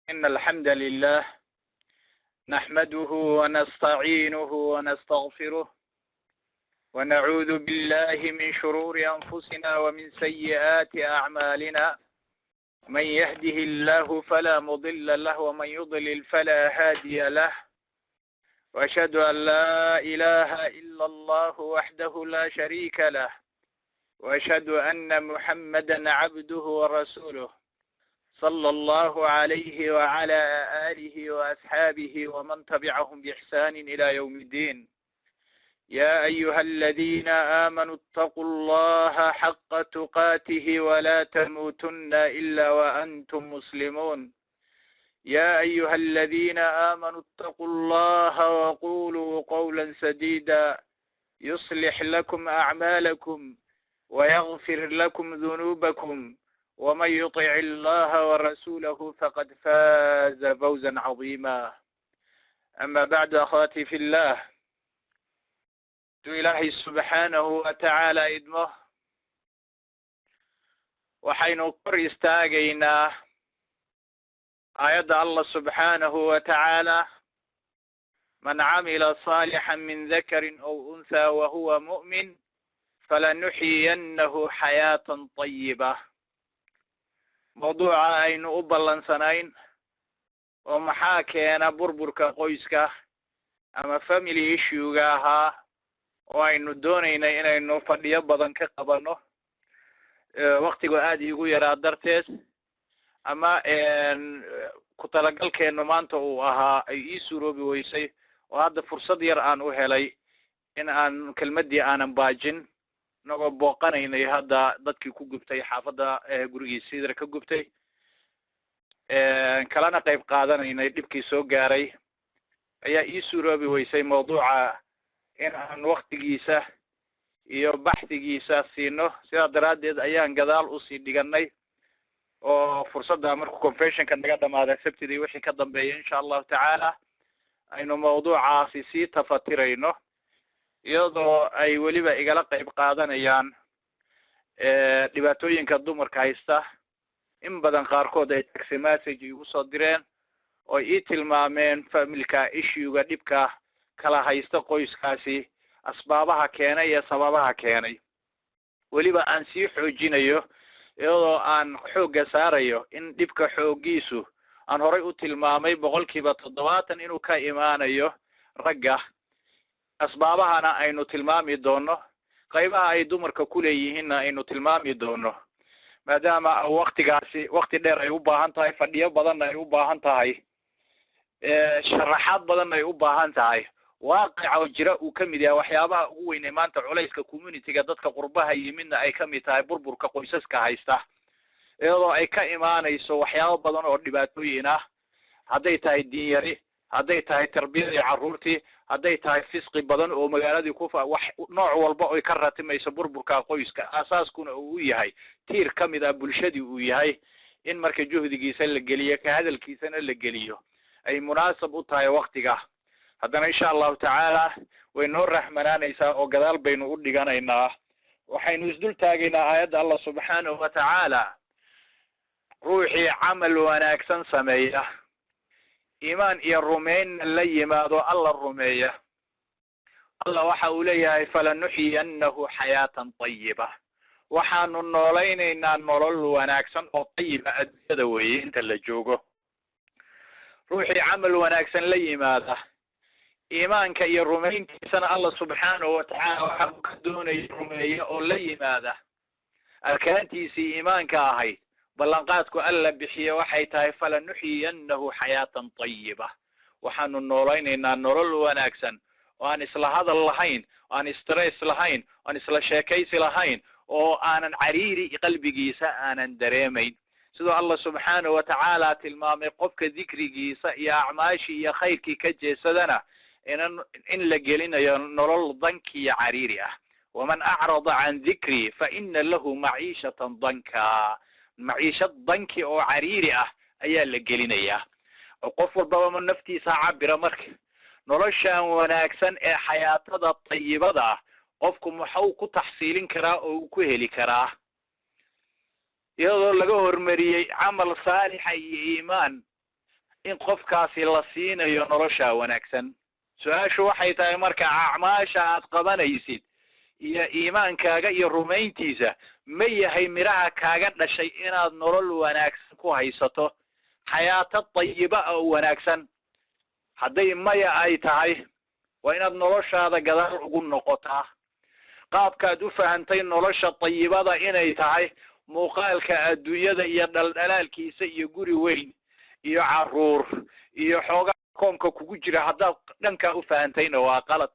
إن الحمد لله نحمده ونستعينه ونستغفره ونعوذ بالله من شرور أنفسنا ومن سيئات أعمالنا. من يهده الله فلا مضل له ومن يضلل فلا هادي له، وأشهد أن لا إله إلا الله وحده لا شريك له، وأشهد أن محمدا عبده ورسوله صلى الله عليه وعلى آله وأصحابه ومن تبعهم بإحسان إلى يوم الدين. يا أيها الذين آمنوا اتقوا الله حق تقاته ولا تموتن إلا وأنتم مسلمون. يا أيها الذين آمنوا اتقوا الله وقولوا قولا سديدا يصلح لكم أعمالكم ويغفر لكم ذنوبكم، ومن يطع الله ورسوله فقد فاز فوزا عظيما. أما بعد أخواتي في الله، إلهي سبحانه وتعالى idmo waxaynu kor istaagaynaa aayadda Allah subhanahu wa ta'ala: man camila salihan min dhakarin aw untha wa huwa mu'min falanuhyiyannahu hayatan tayyibah. mawduuca aynu u ballansanayn oo maxaa keena burburka qoyska ama family issue-ga ahaa oo aynu doonaynay inaynu fadhiyo badan ka qabanno waqtigu aad iigu yaraa darteed, ama ku talagalkeennu maanta uu ahaa ay ii suroobi weysay oo hadda fursad yar aan u helay in aan kelmaddii aanan baajin, inagoo booqanaynay hadda dadkii ku gubtay xaafadda gurigii sidar ka gubtay, kalena qayb qaadanaynay dhibkii soo gaaray, ayaa ii suroobi weysay mawduuca in aan waqtigiisa iyo baxdigiisa siino. sidaa daraaddeed ayaan gadaal usii dhigannay oo fursadda markuu conventionka naga dhamaada sabtidii wixii ka dambeeya insha allahu tacaala aynu mawduucaasi sii tafatirayno, iyadoo ay weliba igala qayb qaadanayaan dhibaatooyinka dumarka haysta. in badan qaarkood ay text message igu soo direen oo ii tilmaameen familka issue-ga dhibka kala haysta qoyskaasi, asbaabaha keenay iyo sababaha keenay. weliba aan sii xoojinayo iyadoo aan xoogga saarayo in dhibka xooggiisu aan horay u tilmaamay 70% inuu ka imaanayo ragga. asbaabahana aynu tilmaami doono, qaybaha ay dumarka ku leeyihiinna aynu tilmaami doono, maadaama waqtigaasi waqti dheer ay u baahan tahay, fadhiyo badanna ay u baahan tahay, sharaxaad badanna ay u baahan tahay. waaqica oo jira uu ka mid yahay waxyaabaha ugu weyn ee maanta culayska community-ga dadka qurbaha yimidna ay ka mid tahay burburka qoysaska haysta, iyadoo ay ka imaanayso waxyaabo badan oo dhibaatooyin ah, hadday tahay diin yari, hadday tahay tarbiyadii carruurtii, hadday tahay fisqi badan oo magaaladii wax nooc walba oy ka ratimayso burburka qoyska. aasaaskuna uu yahay tiir ka mid ah bulshadii uu yahay in marka juhdigiisa la geliyo, ka hadalkiisana la geliyo, ay munaasab u tahay waqtiga. haddana insha allahu tacaala way noo raxmanaanaysaa oo gadaal baynu u dhiganaynaa. waxaynu isdul taagaynaa aayadda Allah subhanahu wa ta'ala: ruuxii camal wanaagsan sameeya, iimaan iyo rumayn la yimaado alla rumeeya, Allah waxa uu leeyahay falanuhyiyannahu hayatan tayyibah. waxaanu noolaynaynaa nolol wanaagsan oo tayyiba adduunyada weeye inta la joogo. ruuxii camal wanaagsan la yimaada, iimaanka iyo rumayntiisana Allah subhanahu wa ta'ala waxa uu ka doonaya rumeeya oo la yimaada arkaantiisii iimaanka ahayd. ballanqaadku alla bixiye waxay tahay falanuhyiyannahu hayatan tayyibah. waxaanu noolaynaynaa nolol wanaagsan oo aan isla hadal lahayn, oo aan stress lahayn, oo aan isla sheekaysi lahayn, oo aanan cariiri qalbigiisa aanan dareemayn. sidoo Allah subhanahu wa ta'ala tilmaamay qofka dikrigiisa iyo acmaashii iyo khayrkii ka jeesadana in la gelinayo nolol danki iyo cariiri ah. waman a'rada an dhikri fa inna lahu ma'ishatan danka. maciishad danki oo cariiri ah ayaa la gelinayaa. qof walbaba naftiisa cabira marka noloshan wanaagsan ee xayaatada tayyibada ah qofku muxuu ku taxsiilin karaa oo uu ku heli karaa iyadoo laga hormariyay amal saalix iyo iimaan in qofkaasi la siinayo nolosha wanaagsan. su-aashu waxay tahay marka acmaasha aad qabanaysid iyo iimaankaaga iyo rumayntiisa ma yahay miraha kaaga dhashay inaad nolol wanaagsan ku haysato xayaato tayiba oo wanaagsan. hadday maya ay tahay waa inaad noloshaada gadaal ugu noqotaa. qaabkaad u fahantay nolosha tayibada inay tahay muuqaalka adduunyada iyo dhaldhalaalkiisa iyo guri weyn iyo caruur iyo xoogaa koonka kugu jira haddaad dhankaa u fahantayna waa qalad.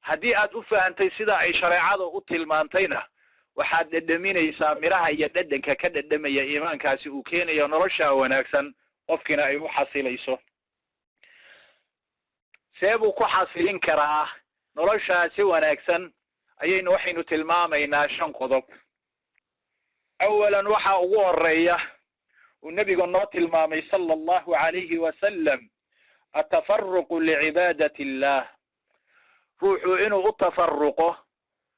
haddii aad u fahantay sida ay shareecada u tilmaantayna waxaad dhadhaminaysaa miraha iyo dhadhanka ka dhadhamaya iimaankaasi uu keenayo nolosha wanaagsan qofkiina ay u xasilayso. see buu ku xasilin karaa noloshaasi wanaagsan waxaynu tilmaamaynaa 5 qodob. awalan waxaa ugu horeeya uu nabigu noo tilmaamay sallallahu alayhi wasallam atafarruqu li'ibadati llah. ruuxu inuu u tafarruqo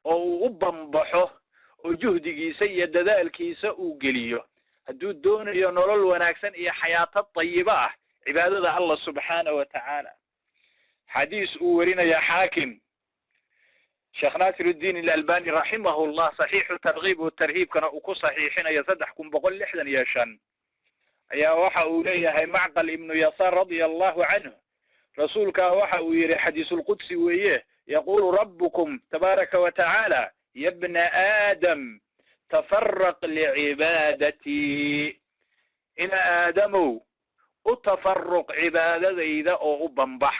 oo uu u bambaxo oo juhdigiisa iyo dadaalkiisa uu geliyo hadduu doonayo nolol wanaagsan iyo xayaato tayiba ah cibaadada Allah subhanahu wa ta'ala. xadiis uu warinaya xaakim Sheekh Nasiruddin al-Albani rahimahullah sahihu targhib wa tarhib kana uu ku sahihinaya 365 ayaa waxa uu leeyahay Ma'qal ibn Yasar radiyallahu anhu rasuulka waxa uu yiri xadiisul qudsi weeye yaqulu rabbukum tabaaraka wa ta'ala ya ibn adam tafarraq li'ibadati ina adamu utafarruq ibadadayda oo u bambax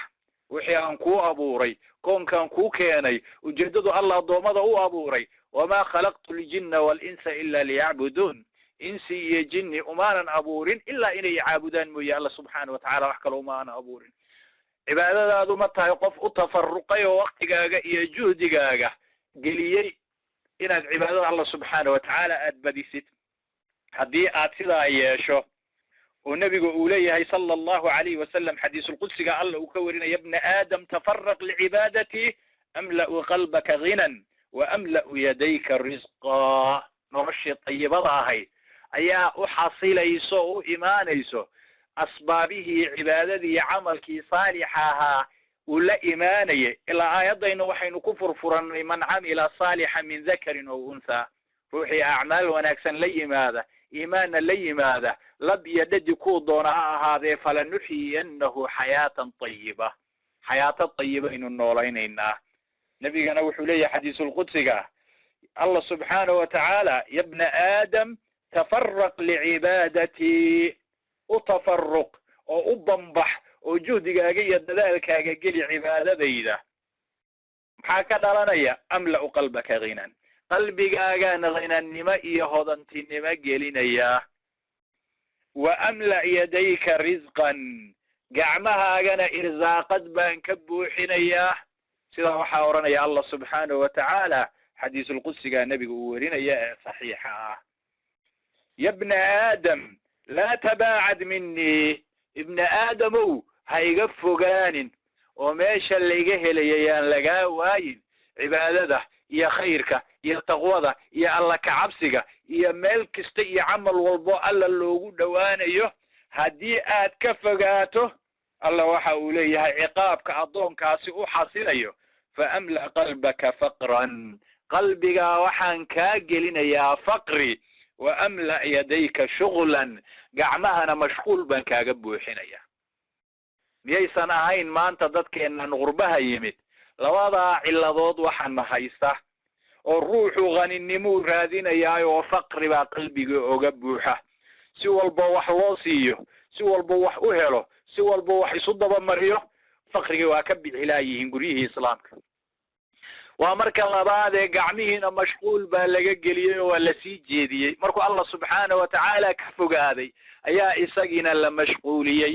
wixii aan ku abuuray koonkan ku keenay ujeedadu Allah doomada u abuuray wama khalaqtul jinna wal insa illa liya'budun insi iyo jinni umaanan abuurin illa inay caabudaan mooyee Allah subhanahu wa ta'ala wax kale umaanan abuurin. cibaadadaadu ma tahay qof u tafarruqay oo waqtigaaga iyo juhdigaaga geliyay inaad cibaadada Allah subhanahu wa ta'ala aad badisid. haddii aad sidaa yeesho oo nabigu uu leeyahay sallallahu alayhi wasallam xadiisul qudsiga Allah uu ka warinay ibn adam tafarraq li'ibadati amla'u qalbaka ghinan wa amla'u yadayka rizqa. nolosha tayyibada ahay ayaa u xasilayso u iimaanayso asbaabihii cibaadadii camalkii saalihaha uu la iimaanay ila aayadayna waxaynu ku furfuranay man amila salihan min dhakarin aw untha. ruuxii acmaal wanaagsan la yimaada iimaanna la yimaada lab yadadi ku doona ha ahaadee falanuhyiyannahu hayatan tayyiba. hayata tayyiba inuu noolaynayna nabigana wuxuu leeyahay xadiisul qudsiga Allah subhanahu wa ta'ala ya ibn adam tafarraq li'ibadati utafarruq oo u bambax oo juhdigaaga iyo dadaalkaaga geli cibaadadayda. maxaa ka dhalanaya amla'u qalbaka ghinan qalbigaaga ghinannimo iyo hodantinimo gelinaya wa amla yadayka rizqan gacmahaagana irzaaqad baan ka buuxinayaa sida waxaa oranaya Allah subhanahu wa ta'ala xadiisul qudsiga nabigu uu warinaya ee saxiixa ah. ya ibn adam la tabaacad minni ibn aadamu ha iga fogaanin oo meesha layga helayayaan lagaa waayin cibaadada iyo khayrka iyo taqwada iyo alla ka cabsiga iyo meel kasta iyo camal walbo alla loogu dhawaanayo haddii aad ka fogaato alla waxa uu leeyahay ciqaabka adoonkaasi u xasilayo fa amla qalbaka faqran qalbiga waxaan kaa gelinayaa faqri wa amla yadayka shughlan gacmahana mashquul baan kaaga buuxinayaa. miyaysan ahayn maanta dadkeenna qurbaha yimid labadaa ciladood waxaana haysta oo ruuxu qaninimuu raadinayaa oo faqri baa qalbiga oga buuxa. si walba wax loo siiyo si walba wax u helo si walba wax isu daba mariyo faqriga waa ka bixilaayihiin guryihii islaamka. waa marka labaad ee gacmihiina mashquul baa laga geliyay oo waa la sii jeediyey markuu Allah subhanahu wa ta'ala ka fogaaday ayaa isagiina la mashquuliyay.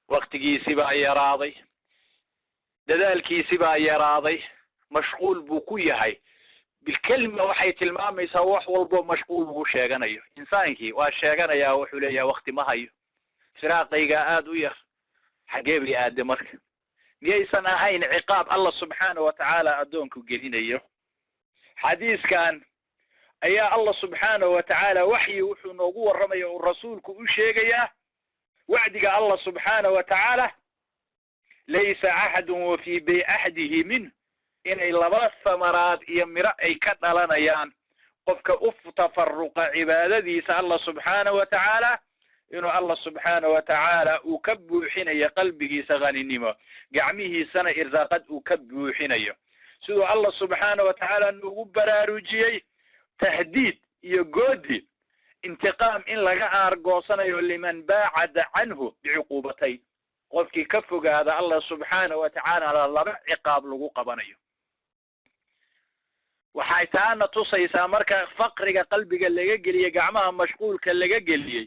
waqtigiisii baa yaraaday dadaalkiisii baa yaraaday mashquul buu ku yahay. bilkalima waxay tilmaamaysaa wax walbo mashquul uu sheeganayo. insaankii waa sheeganayaa wuxuu leeyahay waqti ma hayo firaaqayga aad u yar xagee bay aad marka miyaysan ahayn ciqaab Allah subhanahu wa ta'ala adoonku gelinayo. xadiiskan ayaa Allah subhanahu wa ta'ala wahyi wuxuu noogu waramayo oo rasuulku u sheegayaa wacdiga allah subxaana wa tacaala laysa axadun wa fii bay axdihi minh inay laba samaraad iyo miro ay ka dhalanayaan qofka u tafaruqa cibaadadiisa allah subxaana wa tacaala inuu allah subxaana wa tacaala uu ka buuxinayo qalbigiisa haninimo gacmihiisana irsaaqad uu ka buuxinayo siduu allah subxaana wa tacaala nuugu baraarujiyey tahdiid iyo goodi intiqaam in laga aargoosanayo liman baacada canhu bicuquubatayn qofkii ka fogaada allah subxaana wa tacaala laba ciqaab lagu qabanayo waxay taana tusaysaa marka faqriga qalbiga laga geliyey gacmaha mashquulka laga geliyey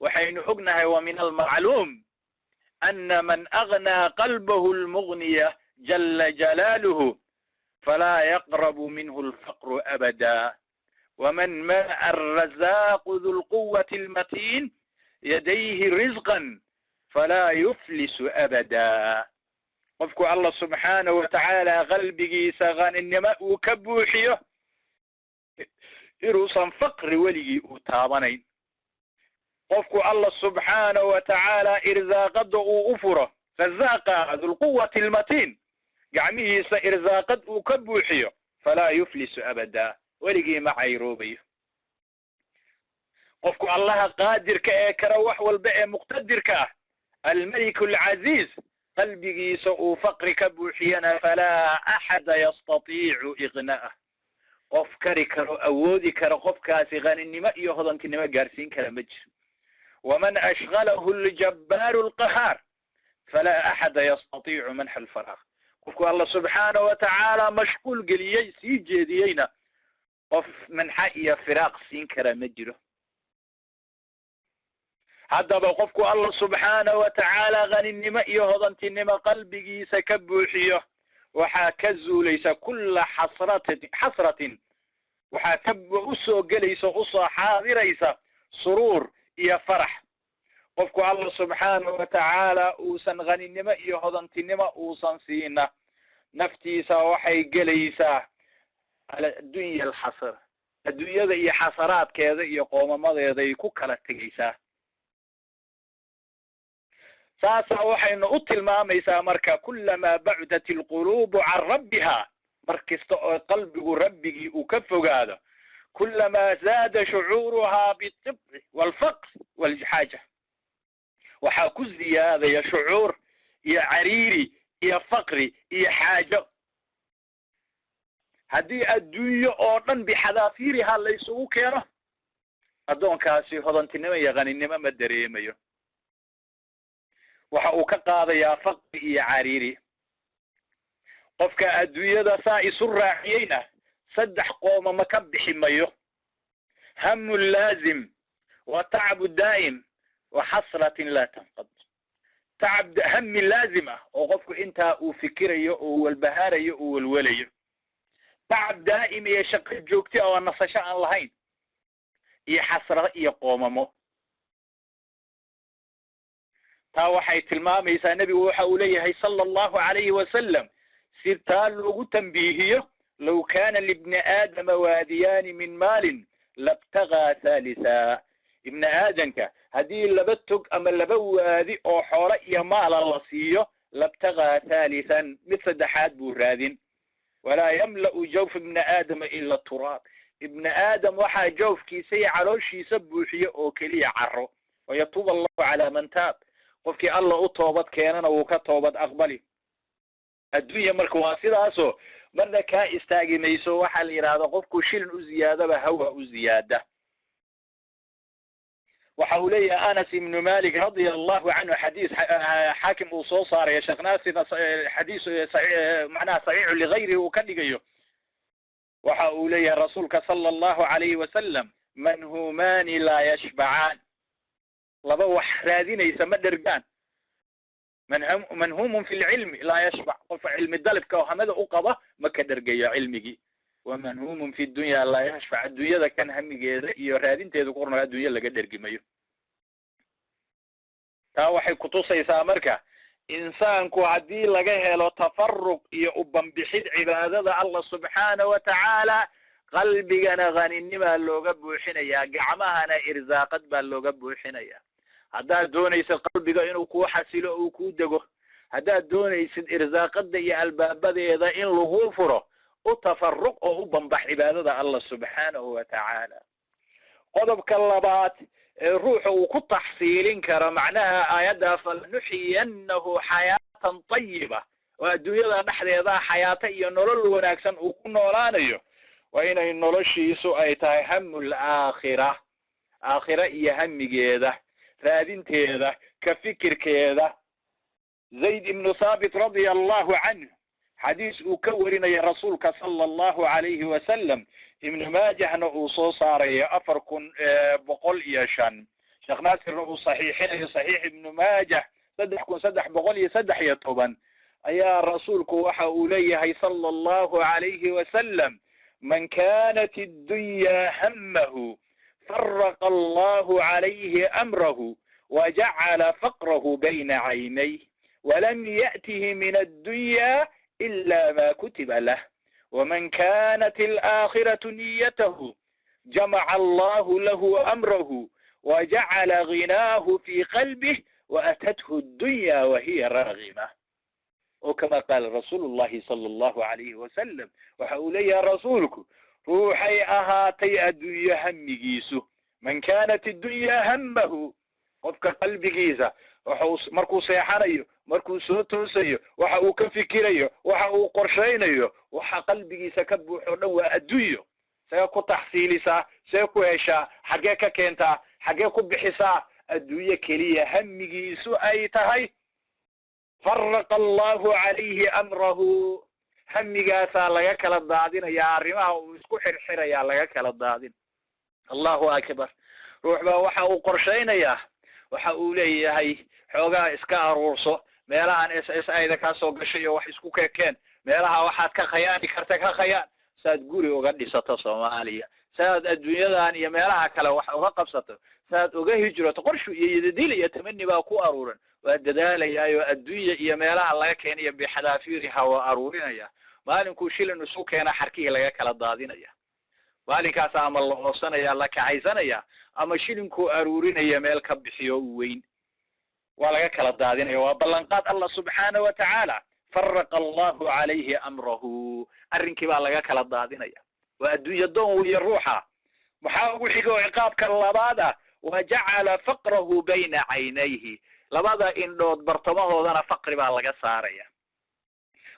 waxaynu ognahay wa min almacluum ana man agnaa qalbahu almughniya jala jalaaluhu falaa yaqrabu minhu alfaqru abada waman mala'a alrazaaqu du lquwati almatiin yadayhi rizqan falaa yuflisu abada qofku allah subxaanahu wa tacaala qalbigiisa haninimo uu ka buuxiyo inuusan faqri weligii uu taabanayn qofku allah subxaanahu wa tacaala irsaaqada uu u furo razaaqa dulquwati almatiin gacmihiisa irsaaqad uu ka buuxiyo falaa yuflisu abada weligii ma cayroobayo qofku allaha qaadirka ee kara wax walba ee muqtadirka ah almaliku alcaziiz qalbigiisa uu faqri ka buuxiyana falaa axada yastatiicu iqna'ah qof kari karo awoodi karo qofkaasi haninimo iyo hodantinimo gaarsiin kara ma jiro waman ashqalahu aljabbaaru alqahaar falaa axada yastatiicu manxa alfaraaq qofku allah subxaanahu wa tacaala mashquul geliyey sii jeediyeyna qof manxa iyo firaaq siin kara ma jiro haddaba qofku allah subxaanahu wa tacaala haninimo iyo hodantinimo qalbigiisa ka buuxiyo waxaa ka zuulaysa kulla xasratin waxaa ka u soo gelaysa u soo xaadiraysa suruur iyo farax qofku allah subxaanahu wa tacaala uusan haninimo iyo hodantinimo uusan siina naftiisa waxay gelaysaa addunya alxasra adduunyada iyo xasaraadkeeda iyo qoomamadeeday ku kala tegaysaa saasaa waxaynu u tilmaamaysaa marka kullamaa bacdat alquluubu can rabbiha mar kasta oo qalbigu rabbigii uu ka fogaado kullamaa zaada shucuuruhaa biطibci waalfaqr waalxaaja waxaa ku ziyaadaya shucuur iyo cariiri iyo faqri iyo xaajo haddii adduunyo oo dhan bixadaafiiriha laysugu keeno addoonkaasi hodantinimo iyo haninimo ma dareemayo waxa uu ka qaadayaa faqri iyo cariiri qofka adduunyada saa isu raaciyeyna saddex qooma ma ka bixi mayo hamu laazim wa tacbu daa'im wa xasratin laa tanqad tacab hami laazim ah oo qofku intaa uu fikirayo oo walbahaarayo oo walwalayo tacab daa'im iyo shaqo joogti oo nasasho aan lahayn iyo xasrado iyo qoomamo taa waxay tilmaamaysaa nebigu waxa uu leeyahay sala allahu calayhi wasalam si taa loogu tambiihiyo low kaana libni aadama waadiyaani min maalin labtagaa haalithaa ibni aadanka haddii laba tog ama laba waadi oo xoolo iyo maala la siiyo labtagaa haalithan mid saddexaad buu raadin walaa yamla'u jawf ibni aadama ila turaab ibni aadam waxaa jawfkiisa iyo calooshiisa buuxiyo oo keliya caro wayatuuba allahu calaa man taab qofkii allah u toobad keenana wuu ka toobad aqbali adduunya marka waa sidaasoo marna kaa istaagi mayso waxaa la yidhaahdaa qofku shilin u ziyaadaba hawa u ziyaada waxa uu leeyahay anas ibnu malik radia allahu canhu xadiis xaakim uu soo saaraya sheekh naasirna xadiis macnaha saxiixu ligayrihi uu ka dhigayo waxa uu leeyahay rasuulka sala allahu calayhi wasalam manhumaani laa yashbacaan laba wax raadinaysa ma dhergaan manhuumun fi lcilmi laa yashbac qof cilmi dalibka oo hamada u qaba ma ka dhergayo cilmigii wamanhuumun fi dunya laa yashfac adduunyada kan hamigeeda iyo raadinteeda ku qornaa adduunya laga dhergimayo taa waxay kutusaysaa marka insaanku haddii laga helo tafaruq iyo u bambixid cibaadada allah subxaanahu wa tacaala qalbigana haninnimaa looga buuxinayaa gacmahana irsaaqad baa looga buuxinayaa haddaad doonaysid qalbiga inuu kuu xasilo uu kuu dego haddaad doonaysid irsaaqada iyo albaabadeeda in lagu furo u tafaruq oo u bambax cibaadada Allah subxaanahu wa tacaala qodobka labaad ee ruuxa uu ku taxsiilin karo macnaha aayadda falnuxiyannahu xayaatan tayiba oo adduunyada dhexdeeda xayaato iyo nolol wanaagsan uu ku noolaanayo waa inay noloshiisu ay tahay hamul aakhira iyo hamigeeda raadinteeda ka fikirkeeda zayd ibnu thaabit radia allahu canhu xadiis uu ka warinaya rasuulka sala allahu calayhi wasalam ibnu maajahna uu soo saarayo 4105 sheekh naasirna uu saxiixinayo saxiix ibnu maajah 3313 ayaa rasuulku waxa uu leeyahay sala allahu calayhi wasalam man kanat addunya hammahu farraqa allahu calayhi amrahu wajacala faqrahu bayna caynayh walam ya'tihi min addunya إلا ما كتب له ومن كانت الآخرة نيته جمع الله له أمره وجعل غناه في قلبه وأتته الدنيا وهي راغمة وكما قال رسول الله صلى الله عليه وسلم وحولي رسولك روحي أهاتي الدنيا همجيسه من كانت الدنيا همه qofka qalbigiisa markuu seexanayo markuu soo toosayo waxa uu ka fikirayo waxa uu qorsheynayo waxa qalbigiisa ka buuxo dhan waa adduunyo see ku taxsiilisaa see ku heshaa xagee ka keentaa xagee ku bixisaa adduunyo keliya hamigiisu ay tahay farraqa allahu calayhi amrahu hamigaasaa laga kala daadinayaa arrimaha uu isku xirxirayaa laga kala daadin allahu akbar ruux baa waxa uu qorsheynayaa waxa uu leeyahay xoogaa iska aruurso meelahan SSIda ka soo gashay wax isku keen meelaha waxaad ka khayaani karta ka khayaan saad guri uga dhisato Soomaaliya saad adduunyadan iyo meelaha kale wax uga qabsato saad uga hijrato qorshu iyo dil iyo tamanni baa ku aruuran waa dadaalayaayo adduunya iyo meelaha laga keenayo bixadaafiiri hawa aruurinaya maalinku shilin isu keena xarkii laga kala daadinaya maalinkaas ama la hoosanaya la kacaysanaya ama shilinku aruurinaya meel ka bixiyo weyn waa laga kala daadinaya waa ballanqaad Allah subhanahu wa ta'ala farraqa Allahu alayhi amrahu arrinkii baa laga kala daadinaya waa adduunya doon iyo ruuxa waxa ugu xigo ciqaabka labaada waja'ala faqrahu bayna aynayhi labada indhood bartamahoodana faqri baa laga saaraya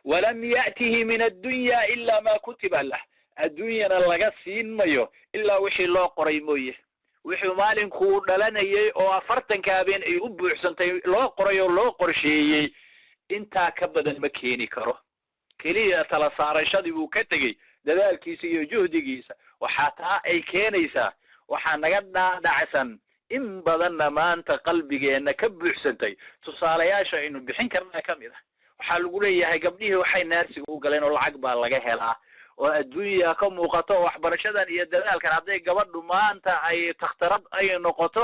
walam ya'tihi min ad-dunya illa ma kutiba lahu adduunyana laga siin mayo ilaa wixii loo qoray mooye wixii maalinku dhalanayay oo 40 habeen ay u buuxsantay loo qoray oo loo qorsheeyay inta ka badan ma keeni karo kaliya tala saarashadii uu ka tagay dadaalkiisa iyo juhdigiisa waxa taa ay keenaysaa waxa naga dhaacsan in badanna maanta qalbigeena ka buuxsantay tusaalayaasha inuu bixin karna kamid ah waxa lagu leeyahay gabdhihii waxay naarsiga u galeen oo lacag baa laga helaa oo adduunya ka muuqato waxbarashadan iyo dadaalkan haday gabadhu maanta ay takhtarad ay noqoto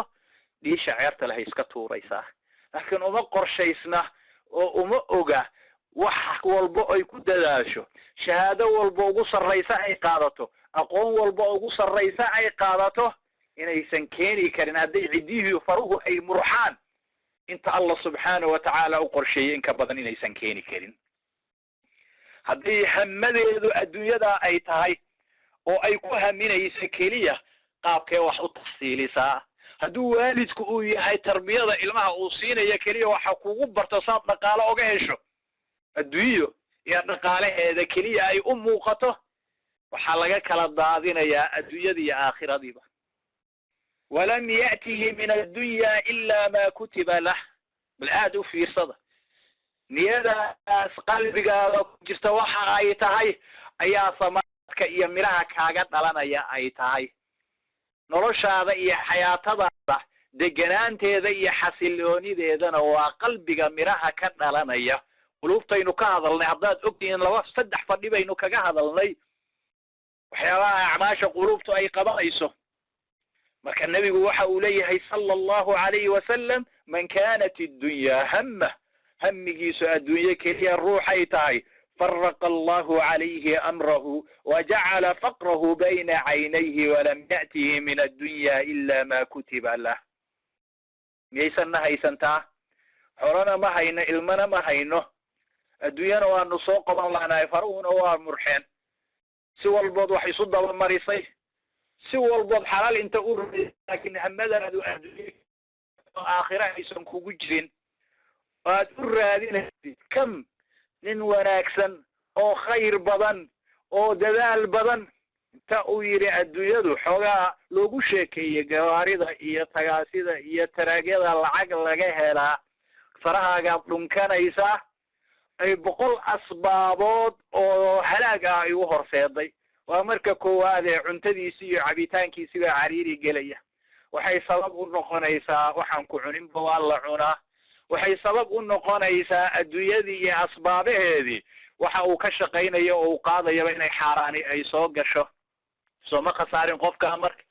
dhiisha ceerta la iska tuuraysaa laakiin uma qorshaysna oo uma oga wax walba ay ku dadaasho shahaado walba ugu sarreysa ay qaadato aqoon walba ugu sarreysa ay qaadato inaysan keeni karin haday cidihi faruhu ay murxaan inta Allah subhanahu wa ta'ala u qorsheeyay in ka badan inaysan keeni karin haddii hamadeedu adduunyada ay tahay oo ay ku haminayso keliya qaabkee wax u tafsiilisaa hadduu waalidku uu yahay tarbiyada ilmaha uu siinayo keliya waxa kugu barto saad dhaqaale uga hesho adduunyo iyo dhaqaalaheeda keliya ay u muuqato waxaa laga kala daadinayaa adduunyada iyo aakhiradiiba walam ya'tihi min addunya illa ma kutiba lah bal aad u fiirsada niyadaas qalbigaada ku jirta waxa ay tahay ayaa samaadka iyo miraha kaaga dhalanaya ay tahay noloshaada iyo xayaatadaada deganaanteeda iyo xasiloonideedana waa qalbiga miraha ka dhalanaya qulubtaynu ka hadalnay haddaad ogtihiin 2-3 fadhi baynu kaga hadalnay waxyaabaha acmaasha qulubtu ay qabanayso marka nabigu waxa uu leeyahay sallallahu alayhi wasallam man kanat ad-dunya hamma hamigiisu adduunyo keliya ruuxay tahay فرق الله عليه أمره وجعل فقره بين عينيه ولم يأته من الدنيا إلا ما كتب له miyaysanna haysantaa xolana ma hayno ilmana ma hayno adduunyana waanu soo qaban lahnahay faruhuna waa murxeen si walbood wax isu daba marisay si walbood xalaal inta u rumayay laakiin hamadaadu adduunya aakhira aysan kugu jirin aad u raadinaysid kam nin wanaagsan oo khayr badan oo dadaal badan inta uu yidhi adduunyadu xoogaa loogu sheekeeyey gawaarida iyo tagaasida iyo taraagyada lacag laga helaa farahaagaa dhunkanaysa ay 100 asbaabood oo halaag ah ay u horseeday waa marka koowaad ee cuntadiisi iyo cabitaankiisi baa cariiri gelaya waxay sabab u noqonaysaa waxaan ku cuninba waa la cunaa waxay sabab u noqonaysaa adduunyadii iyo asbaabaheedii waxa uu ka shaqaynayo oo uu qaadayaba inay xaaraani ay soo gasho soo ma khasaarin qofka marka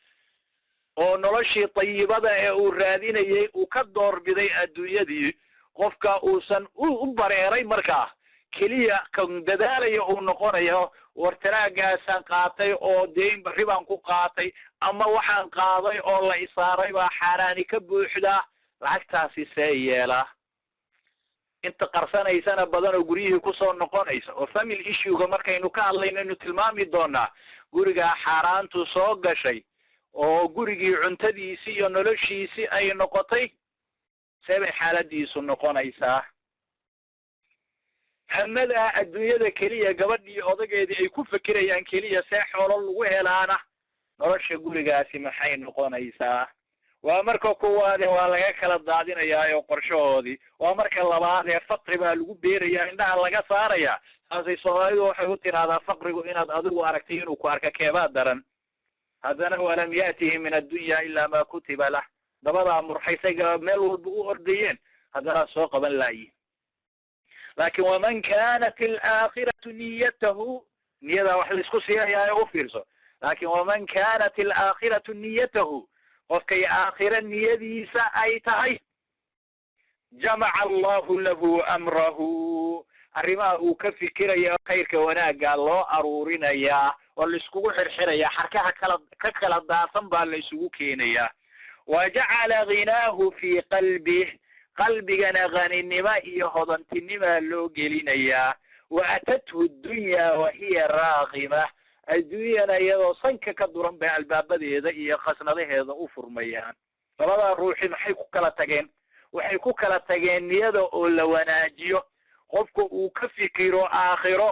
oo noloshii tayyibada ee uu raadinayay uu ka doorbiday adduunyadii qofka uusan u bareeray markaa keliya kan dadaalaya uu noqonayo wartaraagaasaan qaatay oo deyn barri baan ku qaatay ama waxaan qaaday oo la isaaray baa xaaraani ka buuxdaa lacagtaasi see yeelaa inta qarsanaysana badan oo guryihii ku soo noqonaysa oo family issue-ga markaynu ka hadlayno inu tilmaami doonaa gurigaa xaaraantu soo gashay oo gurigii cuntadiisii iyo noloshiisii ay noqotay see bay xaaladiisu noqonaysaa hamadaa adduunyada keliya gabadhii odageedii ay ku fikirayaan keliya see xoolo lagu helaana nolosha gurigaasi maxay noqonaysaa waa marka koowaade waa laga kala daadinayaa oo qorshahoodii waa marka labaadee faqri baa lagu beerayaa indhaha laga saarayaa taasay soomaalidu waxay u tiraahdaa faqrigu inaad adigu aragtay inuu ku arka keebaa daran haddana walam yaatihi min addunya ilaa maa kutiba lah dabadaa murxaysaga meel walba u ordayeen haddana soo qaban laayiin laakiin waman kaanat alaakhiratu niyatahu niyadaa wax laisku siinayaa u fiirso laakiin waman kaanat alaakhiratu niyatahu qofkay aakhira niyadiisa ay tahay jamaca allahu lahu amrahu arrimaha uu ka fikiraya khayrka wanaagga loo aruurinayaa oo laiskugu xirxirayaa xarkaha ka kala daadsan baa la isugu keenayaa wajacala ghinaahu fii qalbih qalbigana haninima iyo hodantinimaa loo gelinayaa wa atathu dunyaa wahiya raaqima adduunyana iyadoo sanka ka duran bay albaabadeeda iyo khasnadaheeda u furmayaan labadaa ruuxi maxay ku kala tageen waxay ku kala tageen niyada oo la wanaajiyo qofka uu ka fikiro aakhiro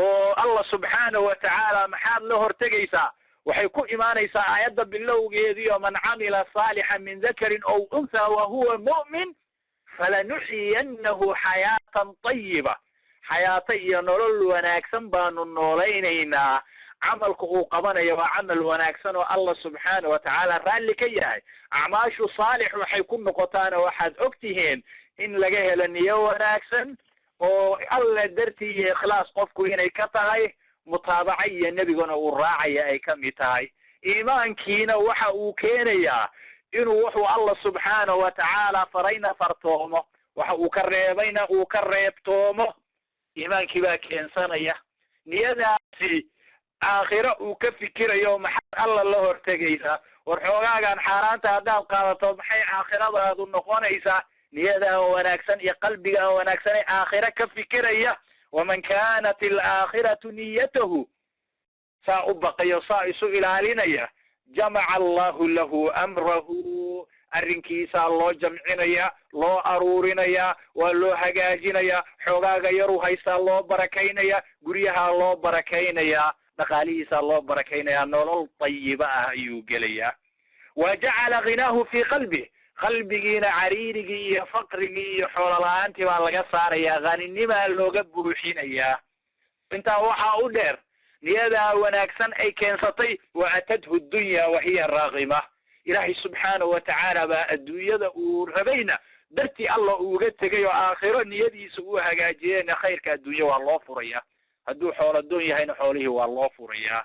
oo allah subxaanahu wa tacaala maxaad la hortegaysaa waxay ku imaanaysaa aayadda bilowgeediio man camila saalixan min dakarin ow unthaa wa huwa mu'min falanuxyiyannahu xayaatan tayiba xayaato iyo nolol wanaagsan baanu noolaynaynaa camalka uu qabanayo waa camal wanaagsan oo allah subxaanahu wa tacaala raalli ka yahay acmaashu saalix waxay ku noqotaana waxaad og tihiin in laga helo niyo wanaagsan oo alla dartii iyo ikhlaas qofku inay ka tahay mutaabaca iyo nebiguna uu raacaya ay ka mid tahay iimaankiina waxa uu keenayaa inuu wuxuu allah subxaanahu wa tacaala farayna fartoomo waxa uu ka reebayna uu ka reebtoomo iimaankii baa keensanaya niyadaasi aakhiro uu ka fikirayo maxaad alla la hortegaysaa war xoogaagan xaaraanta haddaad qaadato maxay aakhiradaadu noqonaysaa niyadaa wanaagsan iyo qalbigaa wanaagsan ee aakhiro ka fikiraya waman kaanat alaakhiratu niyatahu saa u baqayo saa isu ilaalinaya jamaca allahu lahu amrahu arrinkiisaa loo jamcinaya loo aruurinayaa waa loo hagaajinayaa xoogaaga yaru haystaa loo barakaynaya guryahaa loo barakaynayaa dhaqaalihiisaa loo barakaynayaa nolol tayiba ah ayuu gelayaa wa jacala ghinaahu fii qalbih qalbigiina cariirigii iyo faqrigii iyo xoolola'aantii baa laga saarayaa haninimaa looga buuxinayaa intaa waxaa u dheer niyadaa wanaagsan ay keensatay wa atadhu dunya wahiya raaqima ilaahay subxaanahu wa tacaala baa adduunyada uu rabayna dartii allah uuga tegay oo aakhiro niyadiisa uu hagaajiyeyna khayrka adduunya waa loo furayaa hadduu xooladoon yahayna xoolihii waa loo furayaa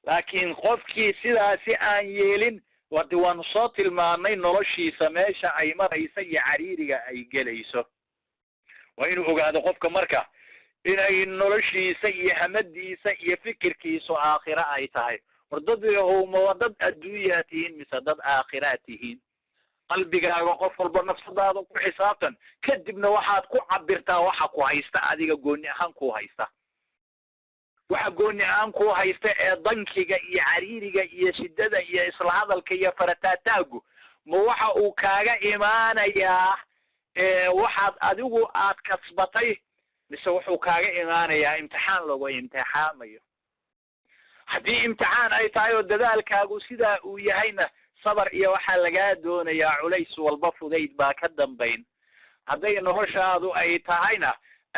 laakiin qofkii sidaasi aan yeelin wadi waanu soo tilmaanay noloshiisa meesha ay maraysa iyo cariiriga ay gelayso waa inuu ogaado qofka marka inay noloshiisa iyo hamadiisa iyo fikirkiisu aakhiro ay tahay war dad yahowma waa dad adduunyaa tihiin mise dad aakhiraa tihiin qalbigaaga qof walba nafsadaada ku xisaabtan kadibna waxaad ku cabirtaa waxa ku haysta adiga gooni ahaan ku haysta waxa gooni ahaan ku haysta ee dankiga iyo cariiriga iyo shidada iyo isla hadalka iyo farataataagu ma waxa uu kaaga imaanayaa waxaad adigu aad kasbatay mise wuxuu kaaga imaanayaa imtixaan lagu imtixaamayo haddii imtixaan ay tahay oo dadaalkaagu sidaa uu yahayna sabar iyo waxaa lagaa doonayaa culays walba fudayd baa ka dambayn hadday noloshaadu ay tahayna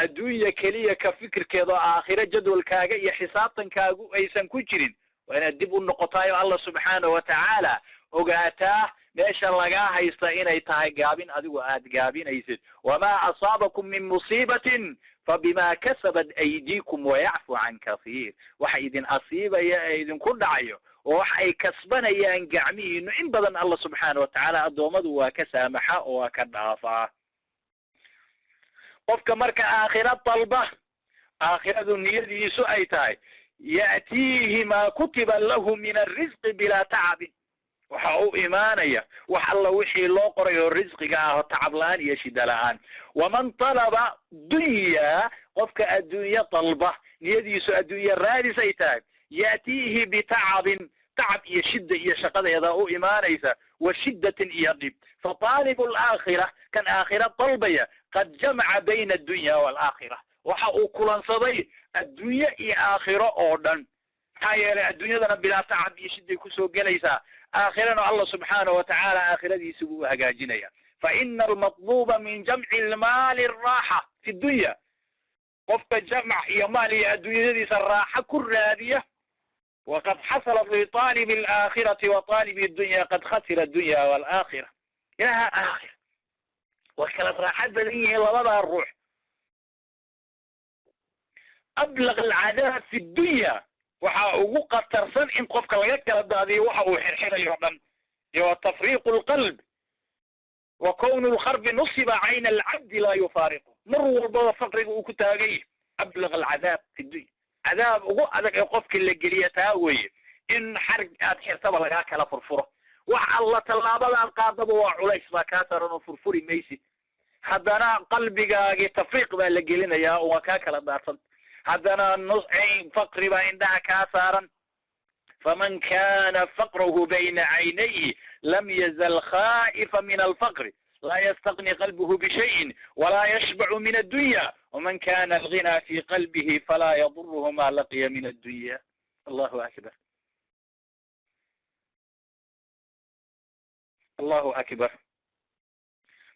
adduunya keliya ka fikirkeeda oo aakhiro jadwalkaaga iyo xisaabtankaagu aysan ku jirin waa inaad dib u noqotaayo allah subxaanahu wa tacaala ogaataa meesha lagaa haysta inay tahay gaabin adigu aad gaabinaysid wamaa asaabakum min musiibatin fabimaa kasabat aydiikum wayacfu can kasiir waxa idin asiibaya ee idinku dhacayo oo wax ay kasbanayaan gacmihiinu in badan allah subxaanahu wa tacaala addoommadu waa ka saamaxa oo waa ka dhaafaa qofka marka aakhira dalba aakhiradu niyadiisu ay tahay ya'tiihi maa kutiba lahu min arrisqi bilaa tacabin waxa uu imaanaya wax alla wixii loo qoray oo risqiga ah oo tacab la'aan iyo shida la'aan waman talaba dunyaa qofka adduunye dalba niyadiisu adduunye raadis ay tahay ya'tiihi bitacabin tacab iyo shida iyo shaqadeeda u imaanaysa wa shiddatin iyo dhib fataalibu alaakhira kan aakhira dalbaya qad jamaca bayna addunya waalaakhira waxa uu kulansaday adduunye iyo aakhiro oo dhan maxaa yeelay adduunyadana bilaa tacab iyo shiday kusoo gelaysaa aakhirana allah subxaanahu wa tacaala aakhiradiisa buu u hagaajinaya faina almatluuba min jamci almaali araaxa fi dunya qofka jamc iyo maal iyo adduunyadiisa raaxa ku raadiya waqad xasala fi taalibi alaakhirati wa taalibi addunya qad khasira addunya waalaakhira ilaha aakhira way kala raaxad badan yihiin labadaa ruux ablaq alcadaab fi dunya waxaa ugu qatarsan in qofka laga kala daadiyo waxa uu xirxirayo dhan iyo tafriiqu alqalb wa kownu lkharbi nusiba cayna alcabdi laa yufaariqu mar walbaba faqriga uu ku taagay ablaq alcadaab fi dunya cadaab ugu adag ee qofka la geliya taa weeye in xarig aad xirtaba lagaa kala furfuro wax alla tallaabadaad qaadaba waa culays baa kaa saran oo furfuri maysid haddana qalbigaagii tafriiq baa la gelinayaa oo waa kaa kala daadsan haddana faqri baa indhaha kaa saaran faman kana faqruhu bayna caynayhi lam yazal khaa'ifa min alfaqri laa yastaqni qalbuhu bishayin walaa yashbacu min addunya waman kana alghina fi qalbihi falaa yaduruhu ma laqiya min addunya allahu akbar allahu akbar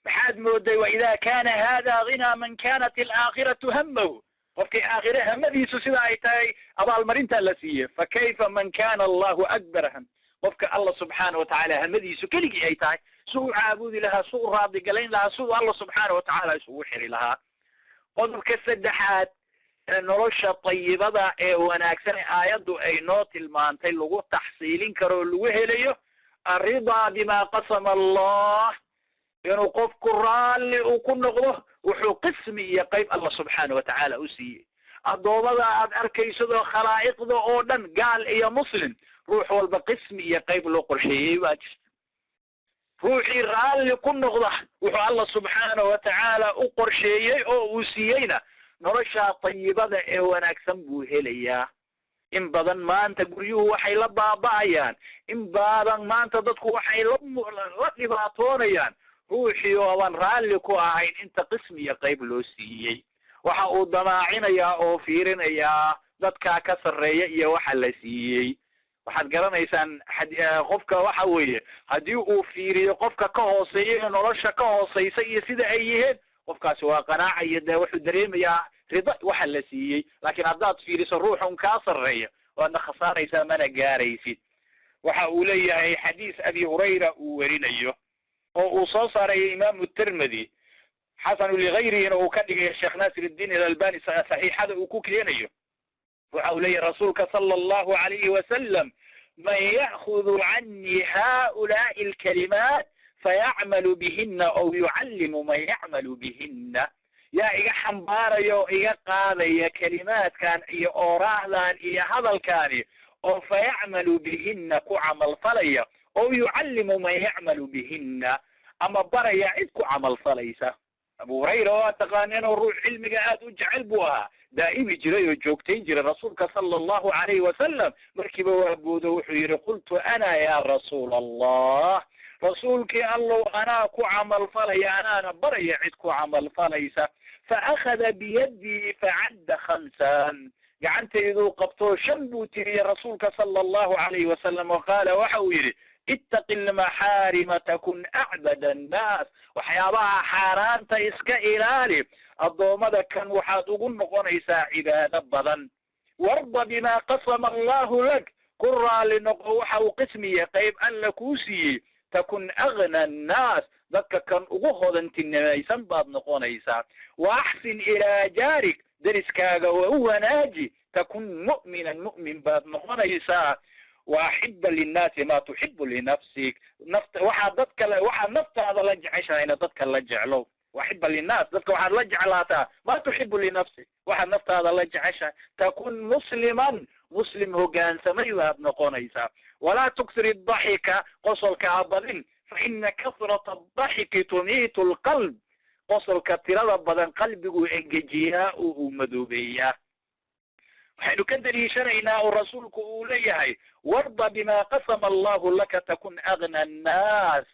maxaad mooday waidaa kana hada ghina man kanat alaakhiratu hamahu qofkii aakhire hamadiisu sida ay tahay abaalmarintaa la siiye fakayfa man kana allahu akbar ham qofka allah subxaana wa tacaala hamadiisu keligii ay tahay si uu caabudi lahaa si uu raadigalayn lahaa siduu allah subxaana wa tacaala isugu xiri lahaa qodobka saddexaad ee nolosha tayibada ee wanaagsan ee aayaddu ay noo tilmaantay lagu taxsiilin karo oo lagu helayo arridaa bimaa qasama allah inuu qofku raalli uu ku noqdo wuxuu qismi iyo qayb allah subxaana wa tacaala u siiyey addoommada aad arkaysadoo khalaa'iqda oo dhan gaal iyo muslim ruux walba qismi iyo qayb loo qorsheeyey baa jirta ruuxii raalli ku noqda wuxuu allah subxaana wa tacaala u qorsheeyey oo uu siiyeyna noloshaa tayibada ee wanaagsan buu helayaa in badan maanta guryuhu waxay la baaba'ayaan in badan maanta dadku waxay la dhibaatoonayaan ruuxii ooban raalli ku ahayn inta qismi iyo qayb loo siiyey waxa uu damaacinayaa oo fiirinayaa dadkaa ka sarreeya iyo waxa la siiyey waxaad garanaysaan qofka waxa weeye haddii uu fiiriyo qofka ka hooseeya ee nolosha ka hoosaysa iyo sida ay yihiin qofkaasi waa qanaaca iyo dee wuxuu dareemayaa rida waxa la siiyey laakiin haddaad fiiriso ruuxun kaa sarreeya waadna khasaaraysaa mana gaaraysid waxa uu leeyahay xadiis abi hurayra uu werinayo oo uu soo saaraya imaamu tirmidi xasanu ligayrihina uu ka dhigay sheekh naasir iddiin ilalbani saxiixada uu ku keenayo waxa uu leeyahay rasuulka sala allahu alayhi wasalam man ya'khudu canii haa'ulaa'i alkalimaat fayacmalu bihina ow yucallimu man yacmalu bihina yaa iga xambaaraya oo iga qaadaya kelimaadkan iyo ooraahdan iyo hadalkaani oo fayacmalu bihina ku camalfalaya ow yucallimu man yacmalu bihina ama baraya cid ku camal falaysa. abu hurayra oo taqaaneen oo ruux cilmiga aad u jecel buu ahaa daa'imi jiray oo joogtayn jiray rasuulka sala allahu calayhi wasalam markiiba waa boodo wuxuu yidhi qultu ana ya rasuula allah rasuulkii allow anaa ku camal falaya anaana baraya cid ku camal falaysa faakhada biyadii facadda khamsan gacantayduu qabtoo shan buu tiriyey rasuulka sala allahu calayhi wasalam oo qaala waxa uu yidhi ittaqi almaxaarima takun acbada annaas waxyaabaha xaaraanta iska ilaali addoommada kan waxaad ugu noqonaysaa cibaado badan warda bimaa qasama allahu lak ku raali noqo waxa uu qismiye qayb alla kuu siiyey takun agna annaas dadka kan ugu hodantinimaysan baad noqonaysaa wa axsin ilaa jaarik deriskaaga waa u wanaaji takun mu'minan mu'min baad noqonaysaa waaxiba linnaasi maa tuxibu linafsik waxaad naftaada la jeceshahayna dadka la jeclow waaxiba linnaas dadka waxaad la jeclaataa maa tuxibu linafsik waxaad naftaada la jeceshahay takun musliman muslim hogaansamay baad noqonaysaa walaa tuksir adaxika qosolka ha badin faina kasrata adaxiki tumiitu alqalb qosolka tirada badan qalbiguu engejiyaa oo uu madoobeeyaa waxaynu ka daliishanaynaa oo rasuulku uu leeyahay warda bimaa qasama allahu laka takun agna annaas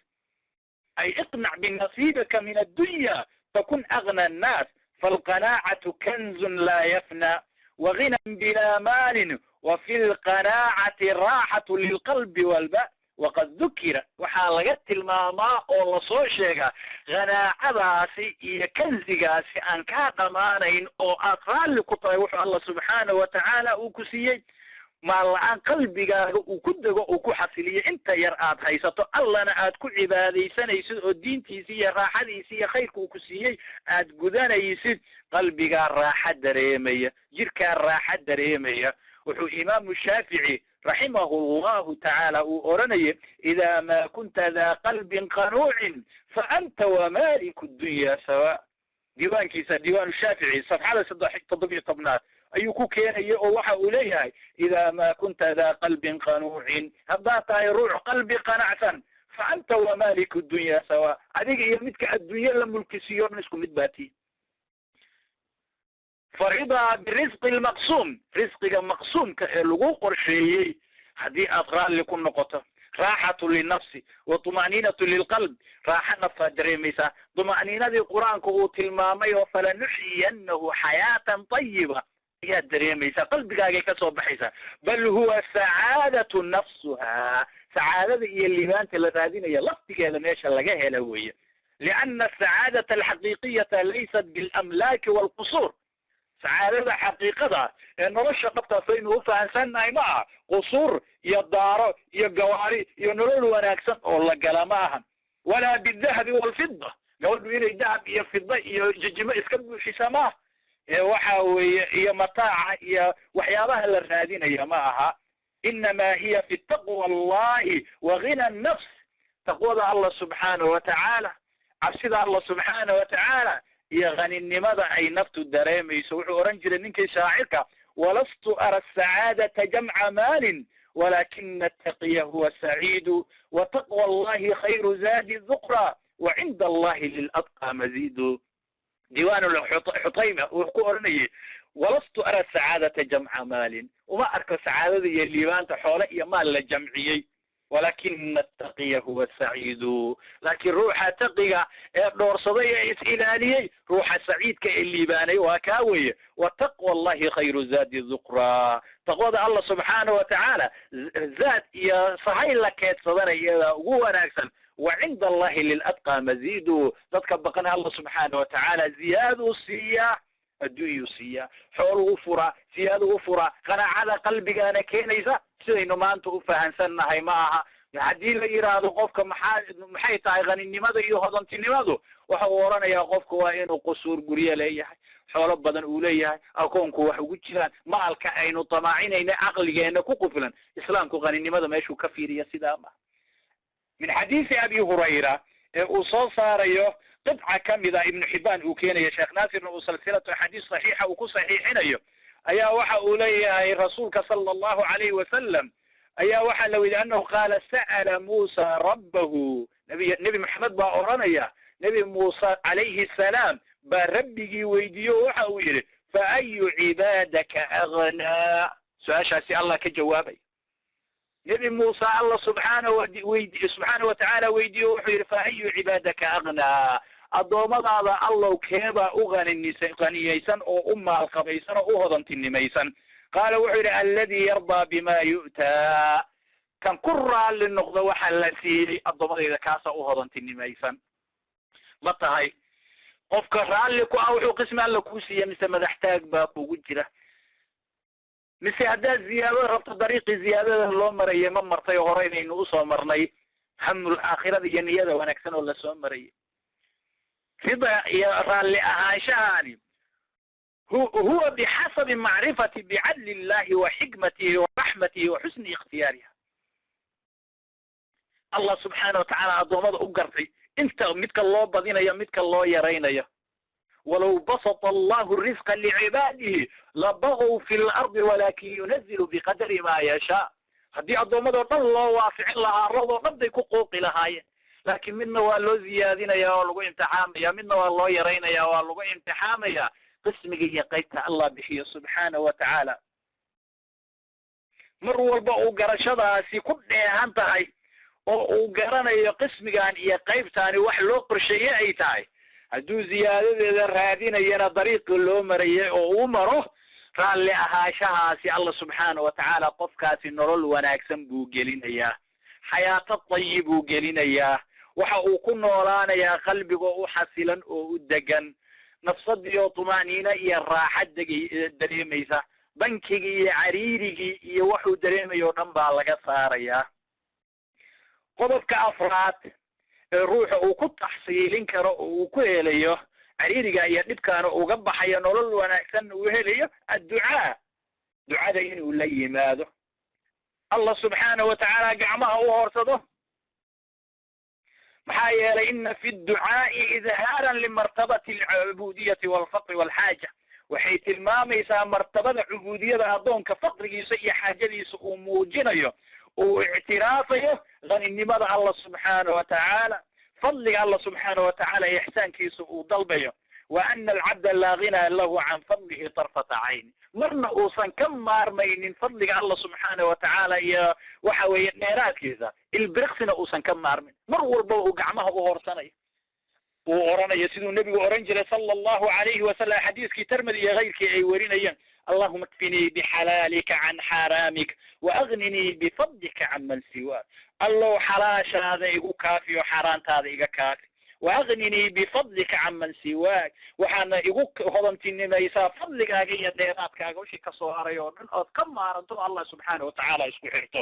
ay iqnac binasiibika min addunya takun agna annaas faalqanaacatu kanzun laa yafna waginan bilaa maalin wafi lqanaacati raaxatu lilqalbi walba waqad dukira waxaa laga tilmaamaa oo lasoo sheegaa qanaacadaasi iyo kanzigaasi aan kaa dhammaanayn oo aad raalli ku tahay wuxuu allah subxaanahu wa tacaala uu ku siiyey maal la-aan qalbigaaga uu ku dego uu ku xasiliyo inta yar aad haysato allana aad ku cibaadaysanaysid oo diintiisi iyo raaxadiisi iyo khayrka uu ku siiyey aad gudanaysid qalbigaa raaxa dareemaya jirkaa raaxa dareemaya wuxuu imaamu shaafici raximahu allahu tacaala uu odhanaya idaa maa kunta daa qalbin qanuucin faanta wamaaliku dunya sawa diiwaankiisa diiwaanu shaafici safxada 7 ayuu ku keenaya oo waxa uu leeyahay idaa maa kunta daa qalbin qanuucin haddaad tahay ruux qalbi qanacsan faanta wamaaliku dunya sawa adiga iyo midka adduunye la mulkisiiyo dhan isku mid baati فرضا بالرزق المقسوم رزق مقسوم كاللغو قرشيي هذه أطغال لكل نقطة راحة للنفس وطمأنينة للقلب راحة نفس دريميسا طمأنينة القرآن كهوت المامي فلنحيينه حياة طيبة يا دريميسا قلبك كسو بحيسا بل هو سعادة نفسها سعادة هي اللي مانت لتادين هي لفتك هذا ماشا لقاها لوية لأن السعادة الحقيقية ليست بالأملاك والقصور سعادة حقيقة nolosha qabtaasaynu u fahansannahay ma aha qusuur iyo daaro iyo gawaari iyo nolol wanaagsan oo la gala ma ahan walaa bidahabi walfida gabadhu inay dahab iyo fida iyo jijimo iska buuxisa ma aha waxa weeye iyo mataaca iyo waxyaabaha la raadinaya ma aha inamaa hiya fi taqwa allahi wa ghina nafs taqwada allah subxaanahu wa tacaala cabsida allah subxaanahu wa tacaala iyo qaninimada ay naftu dareemayso wuxuu oran jiray ninkii shaacirka walastu ara as-sa'adata jam'a maalin walakin at-taqiya huwa as-sa'idu wa taqwa allahi khayru zadi dhuqra wa 'inda allahi lil atqa mazidu diwan al-hutayma wuxuu oranayay walastu ara as-sa'adata jam'a maalin uma arka sa'adada iyo liibaanta xoolo iyo maal la jamciyay ولكن التقي هو السعيد لكن روح تقي دور صدي إسئلالي روح سعيد كاللي باني وكاوي وتقوى الله خير زاد الذكرى تقوى الله سبحانه وتعالى ذات يا صحيح لك صدري هو ناكسا وعند الله للأتقى مزيد تتكبقنا الله سبحانه وتعالى زياد السياح الدنيا سيا حول غفرة سياد غفرة قناعة قلبك أنا كينيسا sidaynu maanta u fahansannahay ma aha haddii la yiraahdo qofka maxay tahay qaninimada iyo hodantinimadu waxa uu oranayaa qofka waa inuu qusuur guriye leeyahay xoolo badan uu leeyahay akoonku wax ugu jiraan maalka aynu tamaacinayna aqligeena ku qufilan islaamku qaninimada meeshuu ka fiiriya sidaa ma min xadiisi abi hurayra uu soo saarayo qidca kamida ibn xibaan uu keenayo sheekh naasir uu silsilatu xadiis saxiixa uu ku saxiixinayo ayaa waxa uu leeyahay rasuulka sallallahu alayhi wasallam ayaa waxaa la weydiiyey annahu qaala sa'ala muusa rabbahu nebi maxamed baa odhanaya nebi muuse calayhi salaam baa rabbigii weydiiyo waxa uu yidhi fa ayu cibaadaka aghnaa su-aashaasi allah ka jawaabay nebi muuse allah subxaanahu wa tacaala weydiiyo wuxuu yidhi fa ayu cibaadaka aghnaa addoommadaada allow keebaa u qaniyaysan oo u maalqabaysan oo u hodantinimaysan qaala wuxuu yidhi alladii yardaa bimaa yu'taa kan ku raalli noqdo waxa la siiyey addoommadayda kaasa u hodantinimaysan ma tahay qofka raalli ku ah wuxuu qismi alla kuu siiya mise madaxtaag baa kugu jira mise haddaad ziyaadada rabto dariiqii ziyaadada loo marayay ma martay hore inaynu usoo marnay hamul aakhirada iyo niyada wanaagsan oo lasoo marayay rida iyo raalli ahaanshahaani huwa bixasabi macrifati bicadli illahi wa xikmatihi wa raxmatihi wa xusni ikhtiyaariha allah subxaana wa tacaala addoommada u gartay inta midka loo badinayo midka loo yaraynayo walow basata allahu risqa licibaadihi labagaw fi lardi walaakin yunazilu biqadari maa yashaa haddii addoommadoo dhan loo waaficin lahaa radoo dhan bay ku qooqi lahaayeen laakiin midna waa loo ziyaadinaya oo lagu imtixaamaya midna waa loo yaraynaya waa lagu imtixaamaya qismiga iyo qaybta allah bixiyo subxaana wa tacaala mar walba uu garashadaasi ku dheehan tahay oo uu garanayo qismigan iyo qaybtaani wax loo qorsheeye ay tahay hadduu ziyaadadeeda raadinayana dariiqii loo marayay oo uu maro raalli ahaashahaasi allah subxaana wa tacaala qofkaasi nolol wanaagsan buu gelinayaa xayaato tayib buu gelinayaa waxa uu ku noolaanayaa qalbigoo u xasilan oo u degan nafsadiioo tumaaniina iyo raaxad dareemaysa bankigii iyo cariirigii iyo waxuu dareemayo dhan baa laga saarayaa qodobka afraad ee ruuxa uu ku taxsiilin karo oo uu ku helayo cariiriga iyo dhibkaana uga baxayo nolol wanaagsan uu helayo adducaa ducada inuu la yimaado allah subxaana wa tacaala gacmaha u hoorsado maxaa yeelay ina fi dducaa'i idhaaran limartabati alcubuudiyati walfaqri walxaaja waxay tilmaamaysaa martabada cubuudiyada addoonka faqrigiisa iyo xaajadiisa uu muujinayo uu ictiraafayo haninimada allah subxaana wa tacaala fadliga allah subxaana wa tacaala ixsaankiisa uu dalbayo wa ana alcabda laa ghinaa lahu can fadlihi tarfata cayni marna uusan ka maarmaynin fadliga allah subxaana wa tacaala iyo waxa weeye dheeraadkiisa ilbiriqsina uusan ka maarmin mar walba uu gacmaha u hoorsanayo uu oranayo siduu nebigu oran jiray sala allahu calayhi wasalam xadiiskii tirmidi iyo kayrkii ay warinayeen allahuma kfinii bixalaalika can xaaraamik waagninii bifadlika can man siwaak allow xalaashaada igu kaafiyo xaaraantaada iga kaafi waagninii bifadlika can man siwaak waxaana igu hodantinimaysaa fadligaaga iyo dheeraadkaaga wixii ka soo haray oo dhan ood ka maaranto allah subxaana wa tacaala isku xirto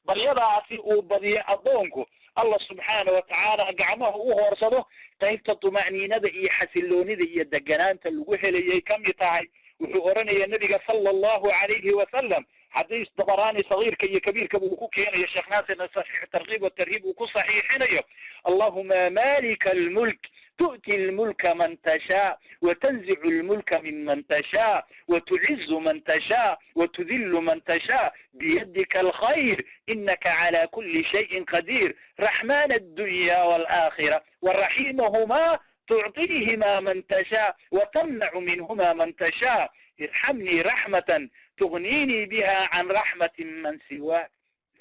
baryadaasi uu badiyo addoonku allah subxaana wa tacaala gacmaha u hoorsado qaybta tuma'niinada iyo xasiloonida iyo deganaanta lagu helayay ka mid tahay wuxuu oranaya nebiga sala allahu calayhi wasalam xadiis dabaraani sagiirka iyo kabiirka buu ku keenayo sheekh naasirna saxiix tarkiib watarhiib uu ku saxiixinayo allahuma malika almulk تؤتي الملك من تشاء وتنزع الملك ممن تشاء وتعز من تشاء وتذل من تشاء بيدك الخير إنك على كل شيء قدير رحمن الدنيا والآخرة ورحيمهما تعطيهما من تشاء وتمنع منهما من تشاء ارحمني رحمة تغنيني بها عن رحمة من سواك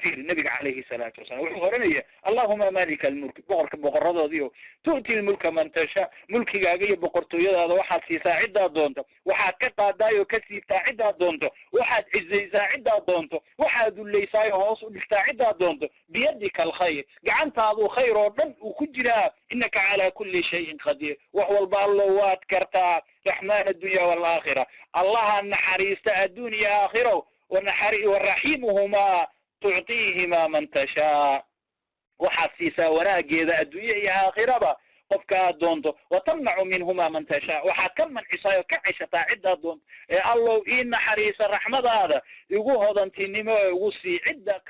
النبي عليه الصلاة والسلام وحورني اللهم مالك الملك بقرة ديو تؤتي الملك من تشاء ملكي جاي بقرته يدا واحد ساعد دونته واحد كتا دايو كسي ساعد دونته واحد عزي ساعد دونته واحد اللي سايهوس ساعد دونته بيدك الخير جعنت هذا خير ودن وكجرا إنك على كل شيء قدير وهو البالوات كرتا رحمن الدنيا والآخرة الله النحريست الدنيا آخرة والرحيمهما تعطيهما من تشاء وحسيسا وراجيدا الدنيا يا آخرة قفك دونتو وتمنع منهما من تشاء وحكم من عصايا كعشة عدة دونت يا الله إن حريص الرحمة هذا يقول هذا انتنما يوصي عدة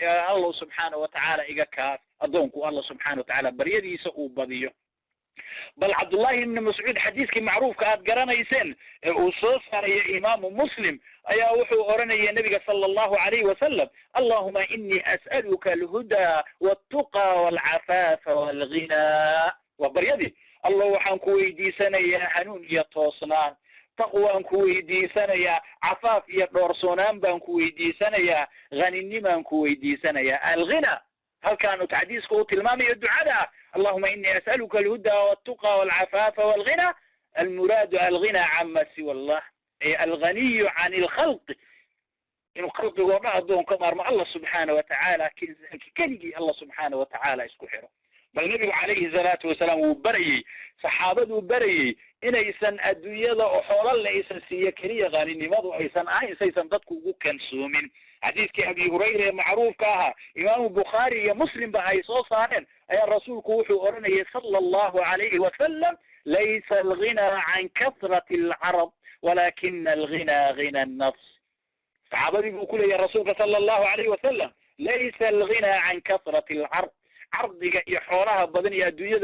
يا الله سبحانه وتعالى إيجا كاف أدونكو الله سبحانه وتعالى بريدي سؤوب بديو bal cabdullaahi ibni mascuud xadiiskii macruufka aad garanayseen ee uu soo saaraya imaamu muslim ayaa wuxuu odhanaya nebiga sala allahu calayhi wasalam allahuma inii as'aluka alhudaa waltuqaa walcafaafa walghinaa waa baryadii allah waxaan ku weydiisanayaa hanuun iyo toosnaan taqwaan ku weydiisanayaa cafaaf iyo dhoorsoonaan baan ku weydiisanayaa haninimaan ku weydiisanayaa alghina halkaanu xadiiska uu tilmaamayo ducada اللهم إني أسألك الهدى والتقى والعفاف والغنى المراد الغنى عما سوى الله أي الغني عن الخلق إنه خلق وراء دون كمار مع الله سبحانه وتعالى كنجي الله سبحانه وتعالى يسكحره بل النبي عليه الصلاة والسلام وبري صحابته وبري إن يسن الدنيا وحول ليس سيكريه غاني نمضوا أيسن سيسن ضدكوا كان سومين حديث أبي هريرة معروف كاها إمام البخاري يا مسلم بهاي صوصان أي الرسول كوحو أرني صلى الله عليه وسلم ليس الغنى عن كثرة العرب ولكن الغنى غنى النفس صحابتي بيقولوا يا رسول صلى الله عليه وسلم ليس الغنى عن كثرة العرب عرضك يحولها بدني الدنيا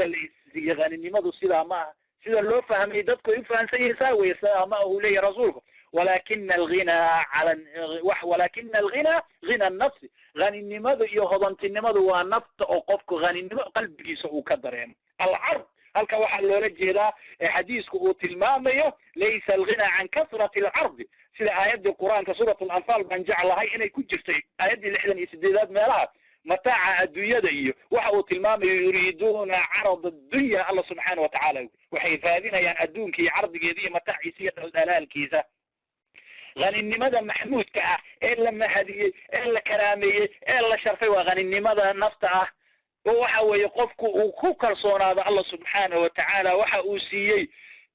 اللي غني نمضوا سيدا ما سيدا لو فهمي ددكو يفهم سيساوي ما هو لي رسولك ولكن الغنى غنى النفس غني النمض يهضنت النمض ونفط أوقفك غني النمض قلبك يسعو كدرين العرض هل كواحد لو رجل حديثك وتلماميه ليس الغنى عن كثرة العرض سيدا آيات القرآن كسورة الأنفال من جعلها إنه يكون جرسي آيات اللي إحنا يسددات مالها متاع الدنيا دي وحو تلمام يريدون عرض الدنيا الله سبحانه وتعالى وحي فاذين يعني أدون كي عرض جديد متاع يسير الدلال كيسا غني النمذا محمود كأه إلا مهدي إلا كرامي إلا شرفي وغني النمذا نفطعه وحو يقفك وكوكر صونا الله سبحانه وتعالى وحو سيي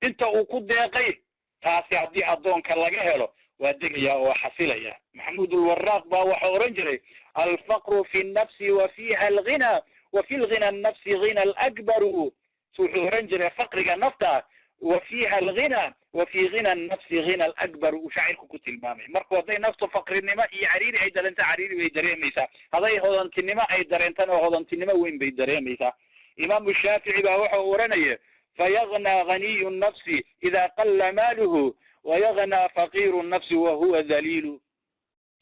انت وكود يقي تاسي عدي أدون كاللقهلو وادقيا وحصيليا محمود الوراق با وحو رنجري الفقر في النفس وفيها الغنى وفي الغنى النفس غنى الأكبر سوحو رنجري فقر نفطه وفيها الغنى وفي غنى النفس غنى الأكبر وشاعرك كتل مامي مركو هذي نفط فقر النماء عريري أي دلنت عريري بيدري ميسا هذي هضنت النماء أي درنتان وهضنت النماء وين بيدري ميسا إمام الشافعي باوحه ورنية فيغنى غني النفس إذا قل ماله ويغنى فقير النفس وهو ذليل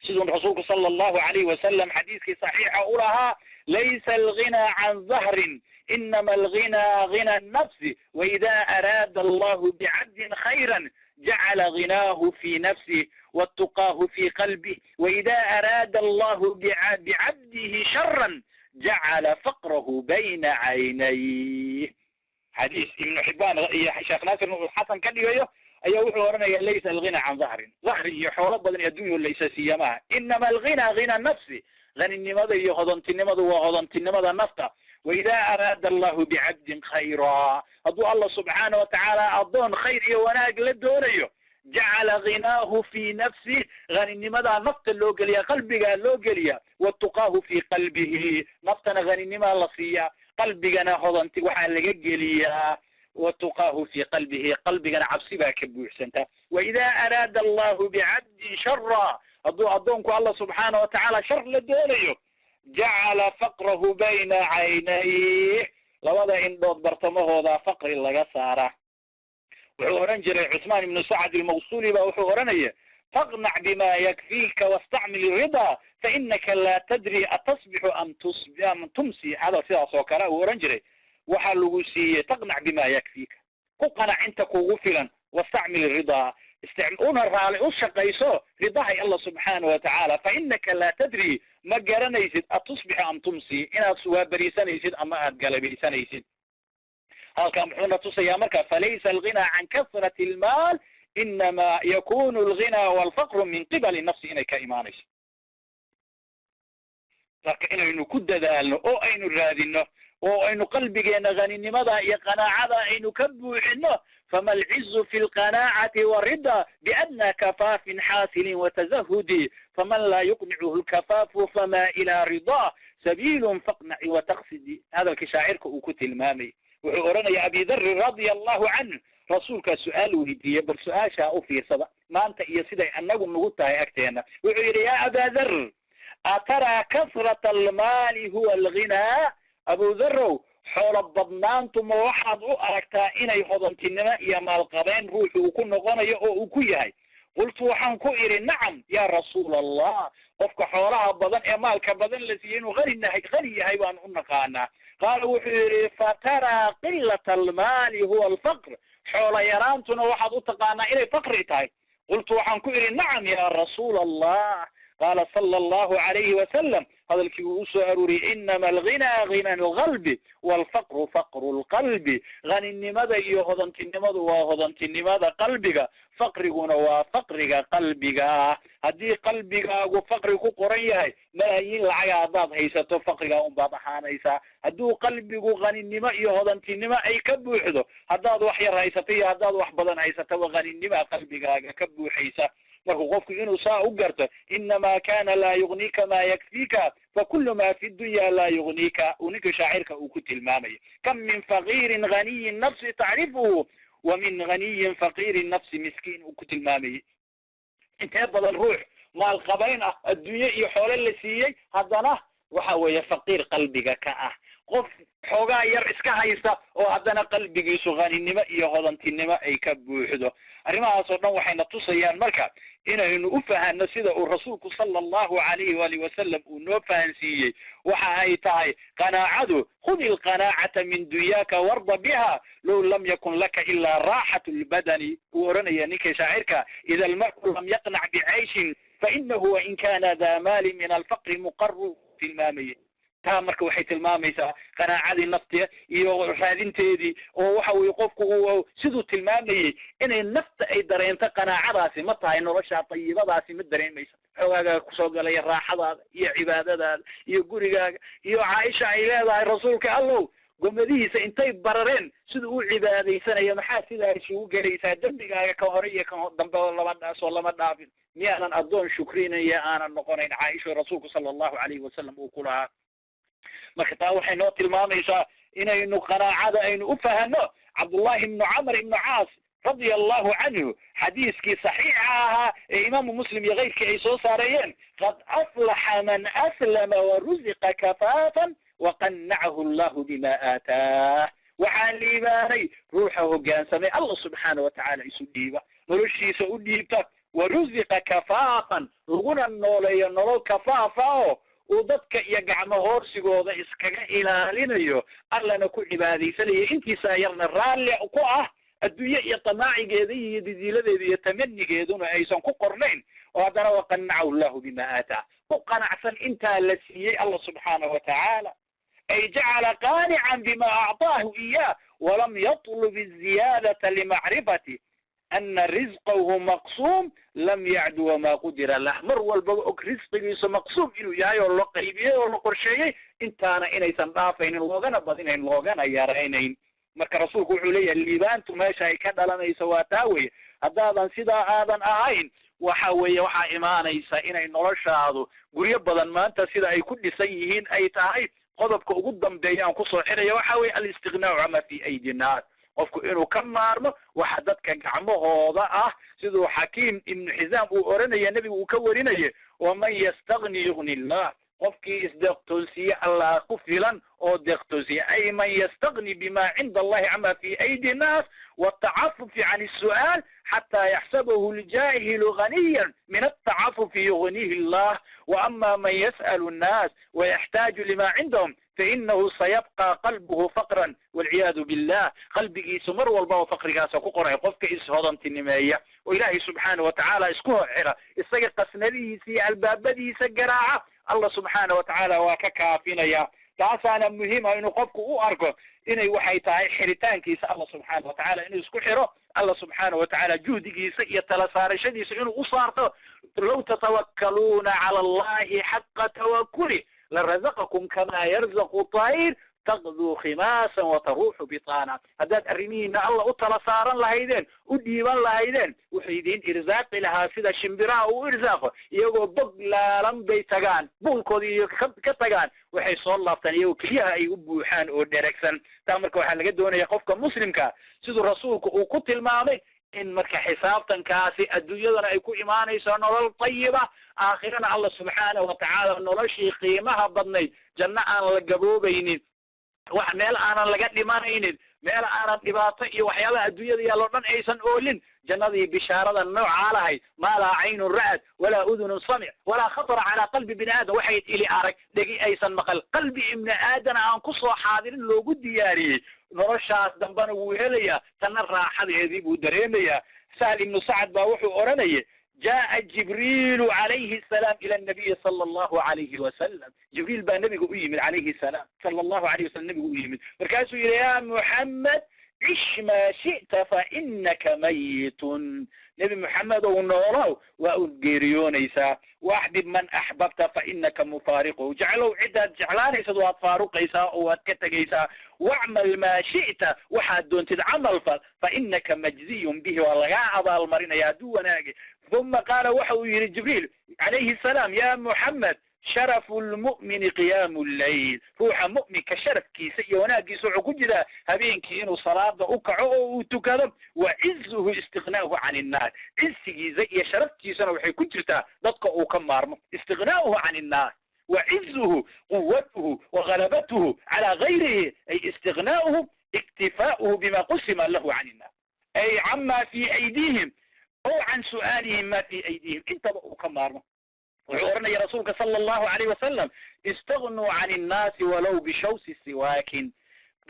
سيدنا رسولك صلى الله عليه وسلم حديثك صحيح أولها ليس الغنى عن ظهر إنما الغنى غنى النفس وإذا أراد الله بعبد خيرا جعل غناه في نفسه واتقاه في قلبه وإذا أراد الله بعبده شرا جعل فقره بين عينيه حديث ابن حبان يا شيخ ناصر الحسن كان يقول أيها وحورنا ليس الغنى عن ظهر يحول بدن الدنيا ليس سيما إنما الغنى غنى النفس غني النمض يغضنت النمض وغضنت النمض النفط وإذا أراد الله بعبد خيرا أدو الله سبحانه وتعالى أدون خير وناق للدوريو جعل غناه في نفسه غني النمض النفط اللوغليا قلبك اللوغليا واتقاه في قلبه نفطنا غني النمض اللصية قلبنا غضنت وحال لقليا واتقاه في قلبنا عبسبها كبوحسنتا وإذا أراد الله بعبد شرا أدونك الله سبحانه وتعالى شر للدوليو جعل فقره بين عينيه لوضع إن دوت برتمه ذا فقر اللي قصاره وحورنجر عثمان بن سعد الموصولي وحورنية فاقنع بما يكفيك واستعمل الرضا فإنك لا تدري أتصبح أم تمسي هذا سيدا صوكرا وحورنجري وحلو سي تقنع بما يكفيك قنع انت كوغفلا واستعمل الرضا استعملونها الرالي الشقيسو رضاها الله سبحانه وتعالى فإنك لا تدري ما قرنيسد أتصبح أم تمسي إنا سوا بريسانيسد أما أتقلبيسانيسد هل كان محونا تصي أمرك فليس الغنى عن كثرة المال إنما يكون الغنى والفقر من قبل النفس إنك إيمانيس لكن إنه كد ذالنا أو أين الرادنا oo aynu qalbigeena ghaninimada iyo qanaacada aynu ka buuxino fama al'izzu fil qanaa'ati warida bi'adna kafafin hasilin wa tazahudi faman la yuqni'uhu al-kafafu fama ila rida sabilun faqna'i wa taqsidi hada al-shaa'irka uu ku tilmaamay wuxuu oranaya Abi Dharr radiyallahu anhu rasuulka su'aal weydiiyay bal su'aasha u fiirsada maanta iyo siday anagu nagu tahay agteena wuxuu yiri ya Abi Dharr atara kasrat al-mali huwa al-ghina أبو ذر xoolo badnaantu ma waxaad u aragtaa inay hodantinimo iyo maalqabeen ruuxu uu ku noqonayo oo uu ku yahay qultu waxaan ku idhi nacam yaa rasuula allah qofka xoolaha badan ee maalka badan la siiyey inuu qani yahay baan u naqaanaa qaala wuxuu yidhi fataraa qilata almaali huwa alfaqr xoola yaraantuna waxaad u taqaanaa inay faqri tahay qultu waxaan ku idhi nacam yaa rasuula allah qaala sala allahu calayhi wasalam hadalkii uu u soo aruuriyey inama alghinaa ghina alqalbi waalfaqru faqru lqalbi haninimada iyo hodantinimadu waa hodantinimada qalbiga faqriguna waa faqriga qalbiga haddii qalbigaagu faqri ku qoran yahay malaayiin lacaga haddaad haysato faqrigaa unbaad ahaanaysaa hadduu qalbigu haninimo iyo hodantinimo ay ka buuxdo haddaad wax yar haysato iyo haddaad wax badan haysataba haninima qalbigaaga ka buuxaysa markuu qofku inuu saa u garto inamaa kana laa yugniika maa yakfiika fakulu maa fi dunya laa yugniika uu ninka shaacirka uu ku tilmaamaya kam min faqiirin ghaniyi nafsi tacrifuhu wa min ghaniyin faqiiri nafsi miskiin uu ku tilmaamayay intee badan ruux maalqabayn ah adduunye iyo xoole la siiyey haddana waxa weeye faqiir qalbiga ka ah qof xoogaa yar iska haysta oo haddana qalbigiisu haninimo iyo hodantinimo ay ka buuxdo arrimahaasoo dhan waxayna tusayaan marka inaynu u fahanno sida uu rasuulku sala allahu calayhi waalihi wasalam uu noo fahansiiyey waxa ay tahay qanaacadu khudi alqanaacata min dunyaaka warda biha low lam yakun laka ilaa raaxatu lbadani uu odhanaya ninka shaacirka ida almar'u lam yaqnac bicayshin fainahu wain kana daa maali min alfaqri muqaru tilmaamaya taa marka waxay tilmaamaysaa qanaacadii naftiga iyo raadinteedii oo waxa weeye qofku uu siduu tilmaamayey inay nafta ay dareento qanaacadaasi ma tahay nolosha tayibadaasi ma dareemaysa xoogaaga kusoo galaya raaxadaada iyo cibaadadaada iyo gurigaaga iyo caaisha ay leedahay rasuulka allow gomadihiisa intay barareen siduu u cibaadaysanayo maxaa sidaa isugu gelaysaa dembigaaga ka hore iyo kan dambe soo lama dhaafin miyaanan addoon shukrinaya aanan noqonayn caaisha rasuulku sala allahu calayhi wasalam uu ku lahaa marka taa waxay noo tilmaamaysaa inaynu qanaacada aynu u fahanno cabdullahi ibnu camr ibnu caas radia allahu canhu xadiiskii saxiixa ahaa ee imaamu muslim iyo kayrkii ay soo saareeyeen qad aflaxa man aslama waruziqa kafaafan waqannacahu allahu bima aataah waxaa liibaanay ruuxa hoggaansamay allah subxaana wa tacaala isu dhiiba noloshiisa u dhiibta waruziqa kafaafan laguna nooleeyo nolol kafaafa oo uu dadka iyo gacmo hoorsigooda iskaga ilaalinayo allana ku cibaadaysanayo intiisa yarna raalli ku ah adduunye iyo tamaacigeeda iyo didiiladeeda iyo tamanigeeduna aysan ku qornayn oo haddana waqannacahu allahu bima aataa ku qanacsan intaa la siiyey allah subxaanahu wa tacaala ay jacala qaanican bima acطaahu iyaah walam yatlub الziyaadata limacrifati ana risqahu maqsuum lam yacdu wamaa qudira lah mar walbaba og risqigiisu maqsuum inuu yahay oo la qaybiyey oo la qorsheeyey intaana inaysan dhaafaynin loogana badinayn loogana yaraynayn marka rasuulku wuxuu leeyahay liibaantu meesha ay ka dhalanayso waa taa weye haddaadan sidaa aadan ahayn waxa weeye waxaa imaanaysa inay noloshaadu guryo badan maanta sida ay ku dhisan yihiin ay tahay qodobka ugu dambeeya aan kusoo xiraya waxa weeye alistiqnaau cama fi aydi nnaas qofku inuu ka maarmo waxa dadka gacmahooda ah siduu xakiim ibnu xisaam uu odhanaya nebigu uu ka warinaya waman yastagni yugni illah qofkii isdeeqtoonsiye allah ku filan oo deeqtoonsiye ay man yastagni bima cinda allahi cama fi aydi nnaas watacafufi can الsu'aal xataa yaxsabahu اljaahilu ganiyan min atacafufi yugnihi allah waama man yas'alu الnaas wayaxtaaju lima cindahum fainahu sayabqa qalbuhu faqran walciyaadu billah qalbigiisu mar walbaba faqrigaasa ku qoray qofka ishodantinimeeya oo ilaahay subxaana wa tacaala isku xira isaga qasnadihiisa iyo albaabadiisa garaaca allah subxaana wa tacaala waa ka kaafinaya taasaana muhiima inuu qofku u arko inay waxay tahay xiritaankiisa allah subxaana wa tacaala inuu isku xiro allah subxaana wa tacaala juhdigiisa iyo tala saarashadiisa inuu u saarto low tatawakkaluuna cala allahi xaqa tawakuli larazaqakum kamaa yarzaqu tayr taqduu khimaasan wataruuxu bitaana haddaad arrimihiina alla u tala saaran lahaydeen u dhiiban lahaydeen wuxuu idiin irsaaqi lahaa sida shimbiraha uu irsaaqo iyagoo bog laalan bay tagaan buulkoodii iyo ka tagaan waxay soo laabtaan iyagoo keliyaha ay u buuxaan oo dheregsan taa marka waxaa laga doonaya qofka muslimka siduu rasuulku uu ku tilmaamay in marka xisaabtankaasi adduunyadana ay ku imaanayso nolol tayiba aakhirana allah subxaanahu wa tacaala noloshii qiimaha badnayd janno aan la gaboobaynin wax meel aanan laga dhimanaynin meel aanan dhibaato iyo waxyaabaha adduunyada yaallo dhan aysan oolin jannadii bishaarada noocaa lahayd maa laa caynun ra'ad walaa udunun samic walaa khatara calaa qalbi bini aadam waxay ili arag dhegi aysan maqal qalbi ibni aadana aan ku soo xaadirin loogu diyaariyey noloshaas dambana wuu helayaa tanna raaxadeedii buu dareemayaa sahl ibnu sacad baa wuxuu odhanaya جاء جبريل عليه السلام إلى النبي صلى الله عليه وسلم جبريل بقى نبي يمد عليه السلام صلى الله عليه وسلم نبي يمد مركزه يا محمد عش ما شئت فإنك ميت نبي محمد ونوره وأدقيريون إيسا واحبب من أحببت فإنك مفارقه جعلوا عدة جعلان إيسا دوات فاروق إيسا واتكتك إيسا واعمل ما شئت وحد دون تدعمل فإنك مجزي به والله يا عبا المرين يا دوناك ثم قال وحو جبريل عليه السلام يا محمد شرف المؤمن قيام الليل روح مؤمن كشرف كيسي وناقي سعو كجدا هبين كينو صلاة أكعو وتكذب وعزه استغناؤه عن الناس عزه زي شرف كيسنا وحي كجرتا ضدك كمار استغناؤه عن الناس وعزه قوته وغلبته على غيره أي استغناؤه اكتفاؤه بما قسم له عن الناس أي عما في أيديهم أو عن سؤالهم ما في أيديهم انت بقوا كمار وعورنا يا رسولك صلى الله عليه وسلم استغنوا عن الناس ولو بشوس السواك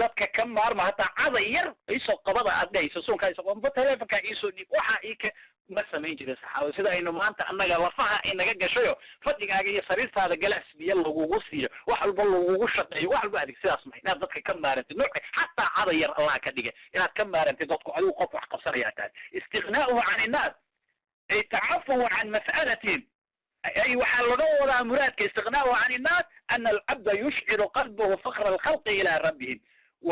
dadka ka maarma hataa cada yar isoo qabada adayso soonka isoo qomba telefonka isoo dhib waxa ika ma samayn jiray saxaabada sida aynu maanta annaga lafaha inaga gashayo fadhigaaga iyo sariirtaada galaas biyo lagugu siiyo wax walba lagugu shaqeeyo wax walba adig sidaas ma inaad dadka ka maarantid nooc hataa cada yar Allah ka dhigay inaad ka maarantid dadku adigu qof wax qabsanaya tahay istighnaa'uhu 'an an-nas ay ta'afuhu 'an mas'alatin أي وحال وضع مراد استغناءه عن الناس أن العبد يشعر قلبه فقر الخلق إلى ربهم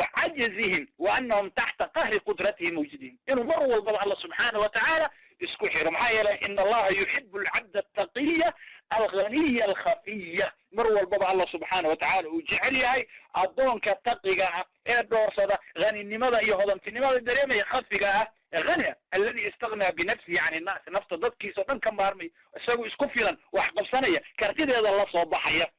وعجزهم وأنهم تحت قهر قدرتهم موجودين إنه مروا والله الله سبحانه وتعالى اسكحروا معايا إن الله يحب العبد التقية الغنية الخفية مروا والله الله سبحانه وتعالى وجعلها أدونك التقية الدور صدا غني النمضة يهضم في النمضة الدريمة يخفيها غني الذي استغنى بنفسه عن الناس نفط ضدك سودان كم بارمي اسوي اسكفلا وحقب سنية كارتيد هذا الله صباحية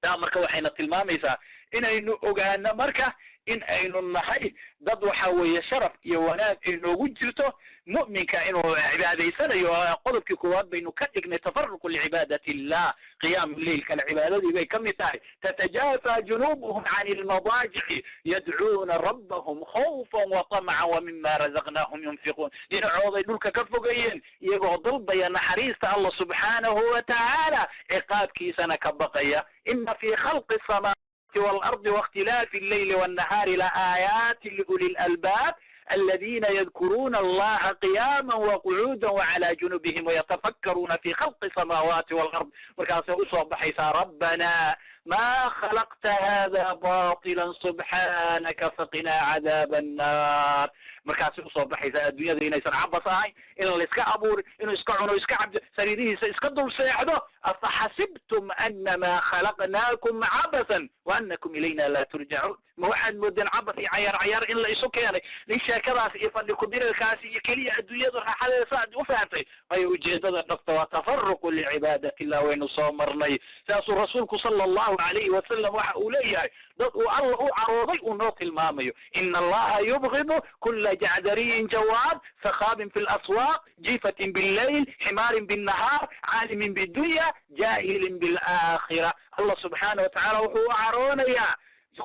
دا marka waxayna tilmaamaysaa inaynu ogaano marka in aynu nahay dad waxa weeye sharaf iyo wanaag inoogu jirto mu'minka inuu cibaadaysanayo qodobkii koowaad baynu ka dhignay tafarruqu li'ibadati Allah qiyam al-layl kal cibaadadii bay kamid tahay tatajafa junubuhum 'an al-madaji' yad'una rabbahum khawfan wa tama'an wa mimma razaqnahum yunfiqun dinacooday dhulka ka fogayeen iyagoo dalbaya naxariista Allah subhanahu wa ta'ala iqaabkiisana ka baqaya inna fi khalqi as-samaa'i والأرض واختلاف الليل والنهار لآيات لأولي الألباب الذين يذكرون الله قياما وقعودا وعلى جنوبهم ويتفكرون في خلق السماوات والأرض مركز أصاب حيث ربنا ما خلقت هذا باطلا سبحانك فقنا عذاب النار مركز أصاب حيث الدنيا ذي نيسان عبصاي إن اللي اسكا أبور إنه اسكا عنو اسكا عبد سريديه اسكا دول سيحدو أفحسبتم أنما خلقناكم عبثا وأنكم إلينا لا ترجعون ما واحد مدن عبث عيار إلا يسوك يعني ليش كذا يفضل كبير الكاسي كلية الدنيا ذو حالة سعد وفاتي ما يوجد هذا النقطة وتفرق لعبادة الله وين صامر لي ساس رسولك صلى الله عليه وسلم وحوليه الله عروضي ونوك المامي إن الله يبغض كل جعدري جواد سخاب في الأسواق جيفة بالليل حمار بالنهار عالم بالدنيا جاهل بالآخرة الله سبحانه وتعالى وهو عرونيا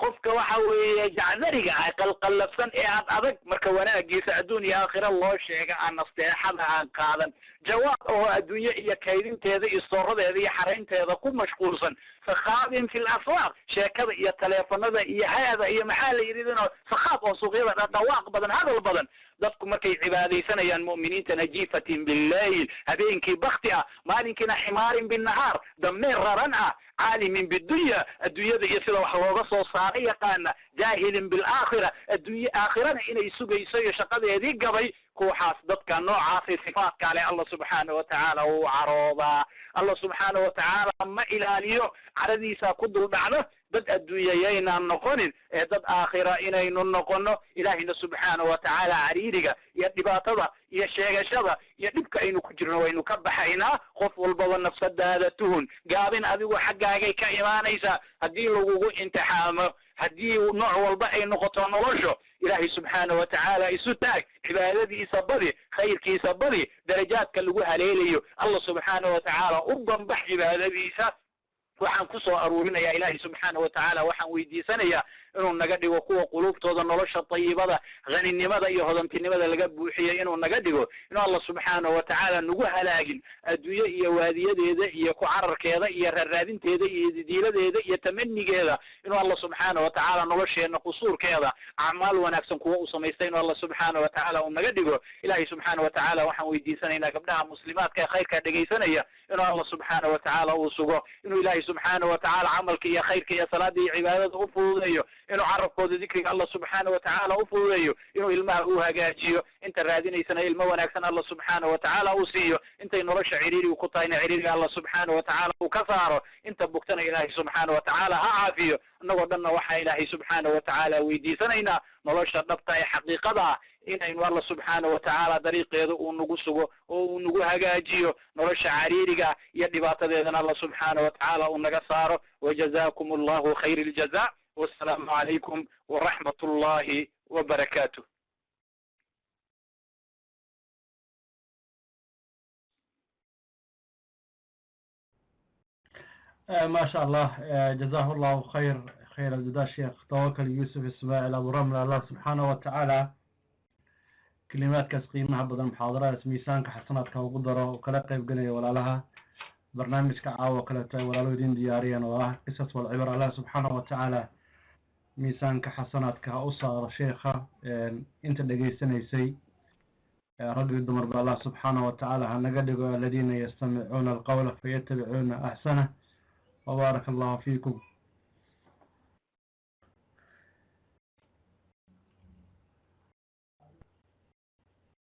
qofka waxa weeye jacdariga ay qalqalafsan ee adag marka wanaagiisa adduunyo aakhira loo sheega aan nasteexada aan qaadan jawaab oo adduunyo iyo kaydinteeda iyo sooradeeda iyo xaraynteeda ku mashquulsan fakhaabin fil aswaaq sheekada iyo taleefanada iyo hayada iyo maxaa la yidhihdana fakhaab oo suuqyada dhawaaq badan hadal badan dadku markay cibaadaysanayaan mu'miniinta najifatin billayl habeenkii bakti ah maalinkiina ximaarin binnahaar dameer raran ah caalimin bidunya adduunyada iyo sida wax looga soo saaray yaqaana jaahilin bilaakhira adduunyo aakhirana inay sugayso iyo shaqadeedii gabay kooxaas dadka noocaasay sifaadka leh Allah subhanahu wa ta'ala uu carooda Allah subhanahu wa ta'ala ma ilaaliyo caradiisa ku dul dhacdo dad adduunyayayna noqonin ee dad aakhira inaynu noqono ilaahina subhanahu wa ta'ala cariiriga iyo dhibaatada iyo sheegashada iyo dhibka aynu ku jirno waynu ka baxaynaa qof walba nafsadaada tuhun gaabin adigu xaggaaga ka iimaanaysa hadii lagugu imtixaamo haddii nooc walba ay noqoto nolosho ilaahay subxaana wa tacaala isu taag cibaadadiisa badi khayrkiisa badi darajaadka lagu haleelayo allah subxaana wa tacaala u banbax cibaadadiisa waxaan ku soo aruurinayaa ilaahay subxaana wa tacaala waxaan weydiisanayaa inuu naga dhigo kuwa qulubtooda nolosha tayibada haninimada iyo hodantinimada laga buuxiyey inuu naga dhigo inuu allah subxaana wa tacaala nagu halaagin adduunye iyo waadiyadeeda iyo ku cararkeeda iyo raaraadinteeda iyo didiiladeeda iyo tamanigeeda inuu allah subxaana wa tacaala nolosheenna qusuurkeeda acmaal wanaagsan kuwa u samaystay inuu allah subxaana wa tacaala uu naga dhigo ilaahay subxaana wa tacaala waxaan weydiisanaynaa gabdhaha muslimaadka ee khayrkaa dhegaysanaya inuu allah subxaana wa tacaala uu sugo inuu ilaahay subxaana wa tacaala camalka iyo khayrka iyo salaada iyo cibaadada u fududeeyo inuu carabkooda dikriga allah subxaana wa tacaala u fududeeyo inuu ilmaha uu hagaajiyo inta raadinaysana ilmo wanaagsan allah subxaana wa tacaala uu siiyo intay nolosha ciriiriga ku tahayna ciriiriga allah subxaana wa tacaala uu ka saaro inta bugtana ilaahay subxaana wa tacaala ha caafiyo innagoo dhanna waxaa ilaahay subxaana wa tacaala weydiisanaynaa nolosha dhabta ee xaqiiqada ah inaynu allah subxaana wa tacaala dariiqeeda uu nagu sugo oo uu nagu hagaajiyo nolosha cariiriga iyo dhibaatadeedana allah subxaana wa tacaala uu naga saaro wajazaakum allahu khayr aljaza والسلام عليكم ورحمة الله وبركاته. ما شاء الله جزاه الله خير الجزاء الشيخ توكل يوسف إسماعيل أبو رمل الله سبحانه وتعالى كلمات كسقيمها بدل محاضرات ميسان كحسنات وقدرة وكلا قيب قنية ولا لها برنامج كعاوة كلا ولا لودين دياريا ولا قصص والعبر الله سبحانه وتعالى ميسان كحسنات كأسر شيخة انت دقيسنيسي رجل الدمر بالله سبحانه وتعالى هنقدق الذين يستمعون القول فيتبعون أحسنه وبارك الله فيكم.